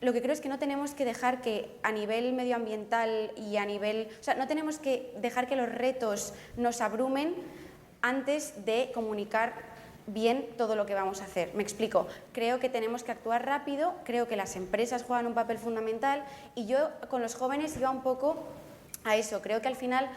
Lo que creo es que no tenemos que dejar que a nivel medioambiental y a nivel... O sea, no tenemos que dejar que los retos nos abrumen antes de comunicar bien todo lo que vamos a hacer. Me explico. Creo que tenemos que actuar rápido, creo que las empresas juegan un papel fundamental y yo con los jóvenes iba un poco a eso. Creo que al final...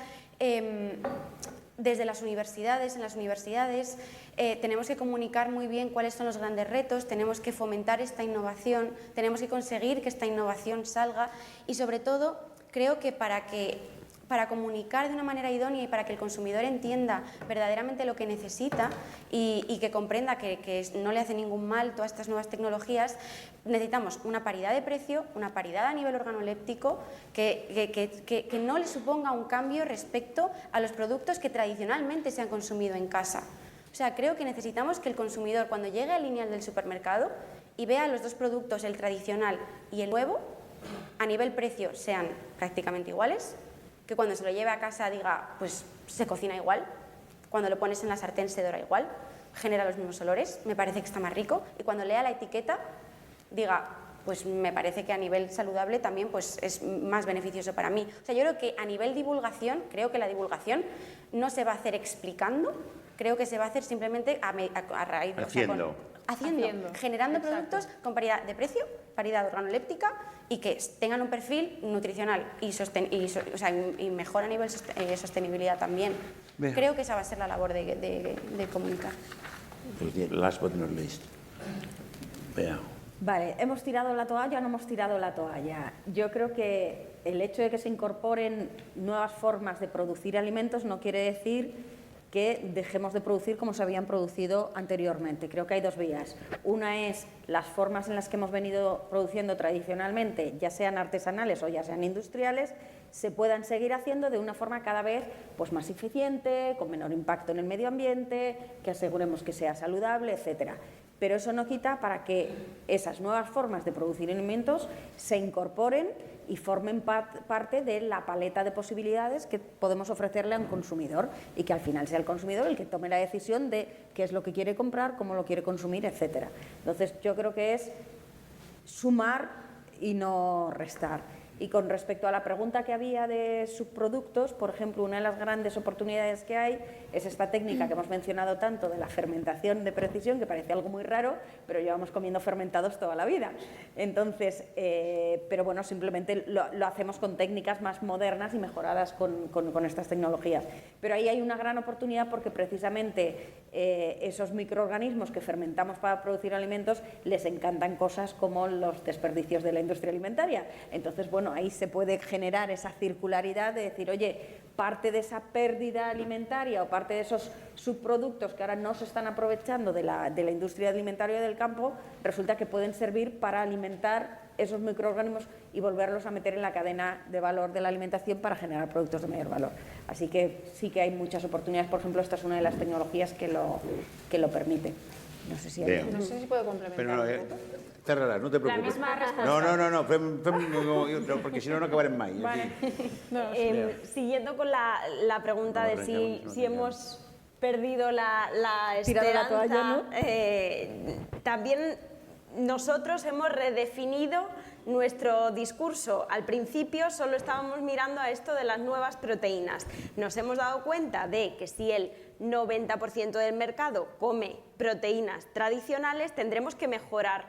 desde las universidades, en las universidades tenemos que comunicar muy bien cuáles son los grandes retos, tenemos que fomentar esta innovación, tenemos que conseguir que esta innovación salga y sobre todo creo que para comunicar de una manera idónea y para que el consumidor entienda verdaderamente lo que necesita y que comprenda que no le hace ningún mal todas estas nuevas tecnologías, necesitamos una paridad de precio, una paridad a nivel organoléptico que no le suponga un cambio respecto a los productos que tradicionalmente se han consumido en casa. O sea, creo que necesitamos que el consumidor cuando llegue al lineal del supermercado y vea los dos productos, el tradicional y el nuevo, a nivel precio sean prácticamente iguales, que cuando se lo lleve a casa diga, pues se cocina igual, cuando lo pones en la sartén se dora igual, genera los mismos olores, me parece que está más rico, y cuando lea la etiqueta diga, pues me parece que a nivel saludable también pues es más beneficioso para mí. O sea, yo creo que a nivel divulgación, creo que la divulgación no se va a hacer explicando, creo que se va a hacer simplemente a raíz de... Haciendo. Haciendo, generando productos con paridad de precio, paridad organoléptica y que tengan un perfil nutricional y mejor a nivel sostenibilidad también. Bien. Creo que esa va a ser la labor de comunicar. Pues last but not least. Vea. Vale, ¿hemos tirado la toalla o no hemos tirado la toalla? Yo creo que el hecho de que se incorporen nuevas formas de producir alimentos no quiere decir que dejemos de producir como se habían producido anteriormente. Creo que hay 2 vías. Una es las formas en las que hemos venido produciendo tradicionalmente, ya sean artesanales o ya sean industriales, se puedan seguir haciendo de una forma cada vez pues, más eficiente, con menor impacto en el medio ambiente, que aseguremos que sea saludable, etcétera. Pero eso no quita para que esas nuevas formas de producir alimentos se incorporen y formen parte de la paleta de posibilidades que podemos ofrecerle a un consumidor y que al final sea el consumidor el que tome la decisión de qué es lo que quiere comprar, cómo lo quiere consumir, etcétera. Entonces yo creo que es sumar y no restar. Y con respecto a la pregunta que había de subproductos, por ejemplo, una de las grandes oportunidades que hay es esta técnica que hemos mencionado tanto de la fermentación de precisión, que parece algo muy raro, pero llevamos comiendo fermentados toda la vida. Entonces, pero bueno, simplemente lo hacemos con técnicas más modernas y mejoradas con estas tecnologías. Pero ahí hay una gran oportunidad porque precisamente esos microorganismos que fermentamos para producir alimentos les encantan cosas como los desperdicios de la industria alimentaria. Entonces, bueno, ahí se puede generar esa circularidad de decir, oye, parte de esa pérdida alimentaria o parte de esos subproductos que ahora no se están aprovechando de la industria alimentaria del campo, resulta que pueden servir para alimentar esos microorganismos y volverlos a meter en la cadena de valor de la alimentación para generar productos de mayor valor. Así que sí que hay muchas oportunidades. Por ejemplo, esta es una de las tecnologías que lo permite. No sé si puedo complementar. Pero Terraràs, no te preocupes. La misma respuesta. No, porque si no, no acabarem mai. Vale. Siguiendo con la pregunta de si hemos perdido la esperanza, la toalla, ¿no? También nosotros hemos redefinido nuestro discurso. Al principio solo estábamos mirando a esto de las nuevas proteínas. Nos hemos dado cuenta de que si el 90% del mercado come proteínas tradicionales, tendremos que mejorar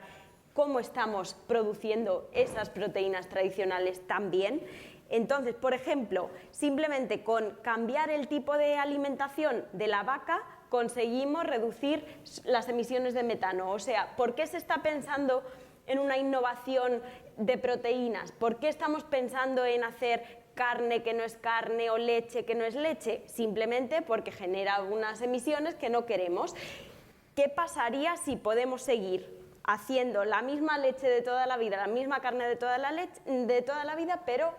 cómo estamos produciendo esas proteínas tradicionales también. Entonces, por ejemplo, simplemente con cambiar el tipo de alimentación de la vaca conseguimos reducir las emisiones de metano. O sea, ¿por qué se está pensando en una innovación de proteínas? ¿Por qué estamos pensando en hacer carne que no es carne o leche que no es leche? Simplemente porque genera unas emisiones que no queremos. ¿Qué pasaría si podemos seguir haciendo la misma leche de toda la vida, la misma carne de toda la vida, pero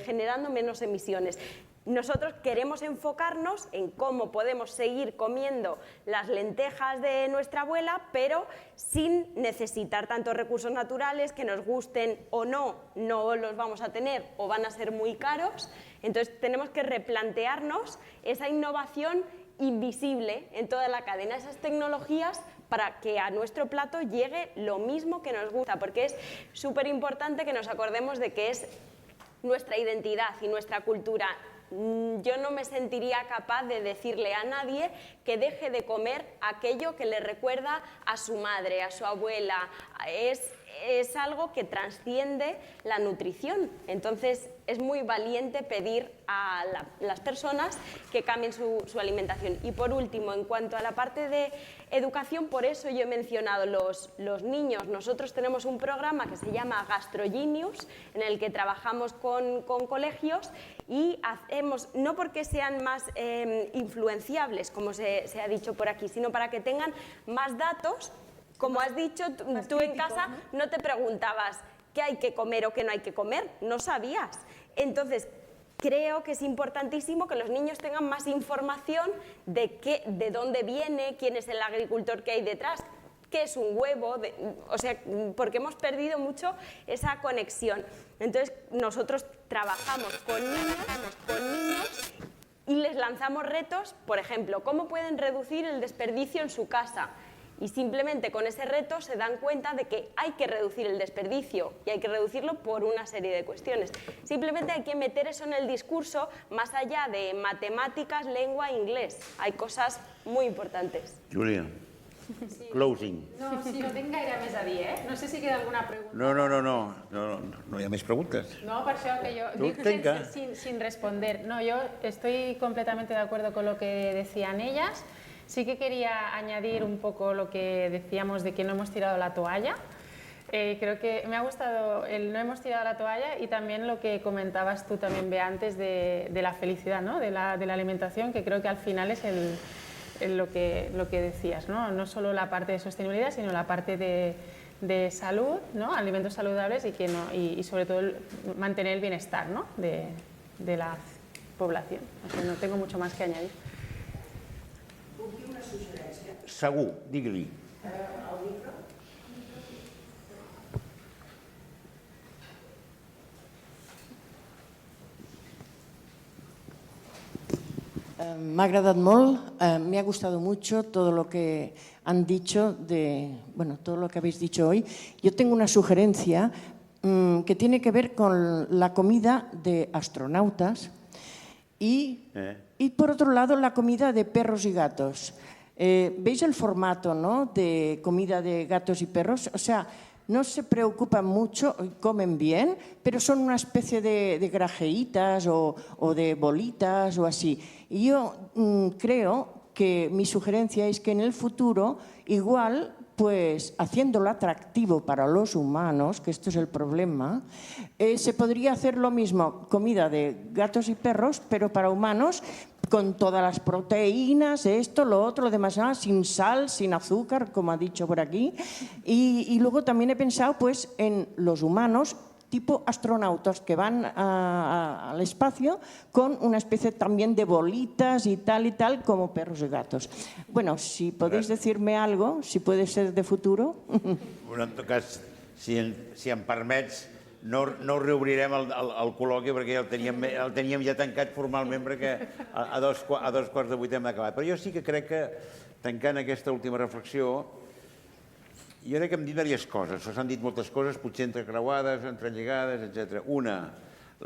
generando menos emisiones? Nosotros queremos enfocarnos en cómo podemos seguir comiendo las lentejas de nuestra abuela, pero sin necesitar tantos recursos naturales, que nos gusten o no los vamos a tener o van a ser muy caros. Entonces tenemos que replantearnos esa innovación invisible en toda la cadena, esas tecnologías, para que a nuestro plato llegue lo mismo que nos gusta, porque es súper importante que nos acordemos de que es nuestra identidad y nuestra cultura. Yo no me sentiría capaz de decirle a nadie que deje de comer aquello que le recuerda a su madre, a su abuela. Es algo que trasciende la nutrición. Entonces es muy valiente pedir a las personas que cambien su alimentación. Y por último, en cuanto a la parte de educación, por eso yo he mencionado los niños. Nosotros tenemos un programa que se llama GastroGenius, en el que trabajamos con colegios y hacemos, no porque sean más influenciables, como se ha dicho por aquí, sino para que tengan más datos. Como has dicho, tú en casa no te preguntabas qué hay que comer o qué no hay que comer, no sabías. Entonces, creo que es importantísimo que los niños tengan más información de dónde viene, quién es el agricultor que hay detrás, qué es un huevo, o sea, porque hemos perdido mucho esa conexión. Entonces, nosotros trabajamos con niños y les lanzamos retos, por ejemplo, ¿cómo pueden reducir el desperdicio en su casa? Y simplemente con ese reto se dan cuenta de que hay que reducir el desperdicio y hay que reducirlo por una serie de cuestiones. Simplemente hay que meter eso en el discurso, más allá de matemáticas, lengua e inglés. Hay cosas muy importantes. Júlia, Sí. closing. No, sí, no tinc gaire més a dir, No sé si queda alguna pregunta. No hi ha més preguntes. No, por eso que yo Tú, tenga. sin responder. No, yo estoy completamente de acuerdo con lo que decían ellas. Sí que quería añadir un poco lo que decíamos de que no hemos tirado la toalla. Creo que me ha gustado el no hemos tirado la toalla y también lo que comentabas tú también, Bea, antes de la felicidad, ¿no? de la alimentación, que creo que al final es lo que decías, ¿no? No solo la parte de sostenibilidad, sino la parte de salud, ¿no? Alimentos saludables y sobre todo mantener el bienestar, ¿no? de la población. O sea, no tengo mucho más que añadir. Segur, digui-li. Me ha agradado molt, me ha gustado mucho todo lo que han dicho, todo lo que habéis dicho hoy. Yo tengo una sugerencia que tiene que ver con la comida de astronautas y por otro lado la comida de perros y gatos. ¿Veis el formato, ¿no? de comida de gatos y perros? O sea, no se preocupan mucho, comen bien, pero son una especie de grajeitas o de bolitas o así. Y yo creo que mi sugerencia es que en el futuro, igual, pues haciéndolo atractivo para los humanos, que esto es el problema, se podría hacer lo mismo, comida de gatos y perros, pero para humanos, con todas las proteínas, esto, lo otro, lo demás, sin sal, sin azúcar, como ha dicho por aquí. Y luego también he pensado pues, en los humanos, tipo astronautas que van al espacio con una especie también de bolitas y tal, como perros y gatos. Bueno, si podéis decirme algo, si puede ser de futuro. Bueno, en tot cas, si em permets, no reobrirem el col·loqui perquè el teníem ja tancat formalment perquè a dos quarts de 8 hem acabat. Però jo sí que crec que, tancant aquesta última reflexió, jo crec que hem dit diverses coses, s'han dit moltes coses, potser entrecreuades, entrelligades, etc. Una,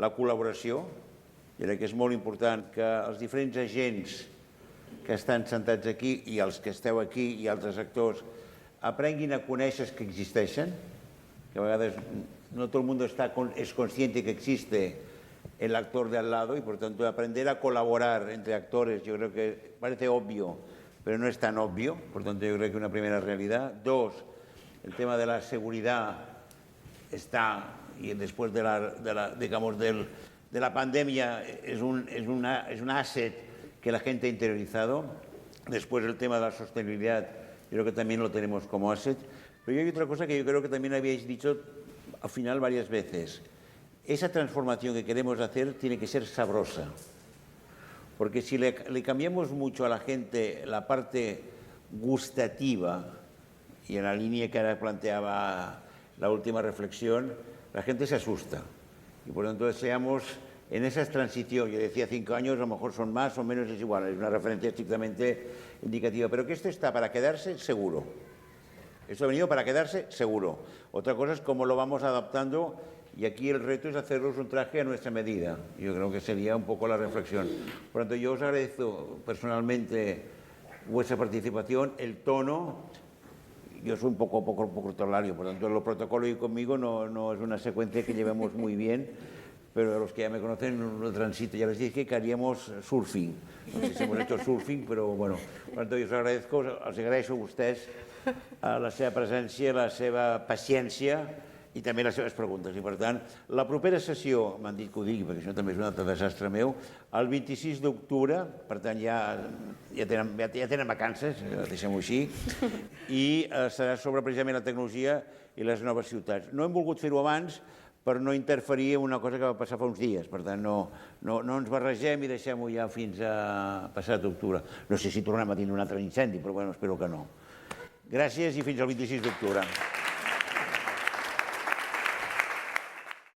la col·laboració. Jo crec que és molt important que els diferents agents que estan sentats aquí i els que esteu aquí i altres actors aprenguin a conèixer que existeixen, que a vegades no todo el mundo es consciente que existe el actor de al lado y por tanto aprender a colaborar entre actores, yo creo que parece obvio, pero no es tan obvio, por tanto yo creo que es una primera realidad. Dos, el tema de la seguridad está, y después de la pandemia es un asset que la gente ha interiorizado. Después el tema de la sostenibilidad, yo creo que también lo tenemos como asset. Pero hay otra cosa que yo creo que también habéis dicho al final varias veces. Esa transformación que queremos hacer tiene que ser sabrosa. Porque si le cambiamos mucho a la gente la parte gustativa, y en la línea que ahora planteaba la última reflexión, la gente se asusta. Y por lo tanto deseamos en esa transición, yo decía 5 años, a lo mejor son más o menos, es igual, es una referencia estrictamente indicativa, pero que esto está para quedarse seguro. Esto ha venido para quedarse seguro. Otra cosa es cómo lo vamos adaptando, y aquí el reto es hacernos un traje a nuestra medida. Yo creo que sería un poco la reflexión. Por lo tanto, yo os agradezco personalmente vuestra participación, el tono. Yo soy un poco protocolario, por lo tanto, lo protocolo y conmigo no es una secuencia que llevemos muy bien, pero a los que ya me conocen, en un tránsito, ya les dije que haríamos surfing. No sé si hemos hecho surfing, pero bueno. Per tant, jo els agraeixo a vostès la seva presència, la seva paciència i també les seves preguntes. I per tant, la propera sessió, m'han dit que ho digui, perquè això també és un altre desastre meu, el 26 d'octubre, per tant ja tenen vacances, deixem-ho així, i serà sobre precisament la tecnologia i les noves ciutats. No hem volgut fer-ho abans per no interferir en una cosa que va passar fa uns dies. Per tant, no ens barregem i deixem-ho ja fins a passat octubre. No sé si tornem a tindre un altre incendi, però bueno, espero que no. Gràcies i fins al 26 d'octubre.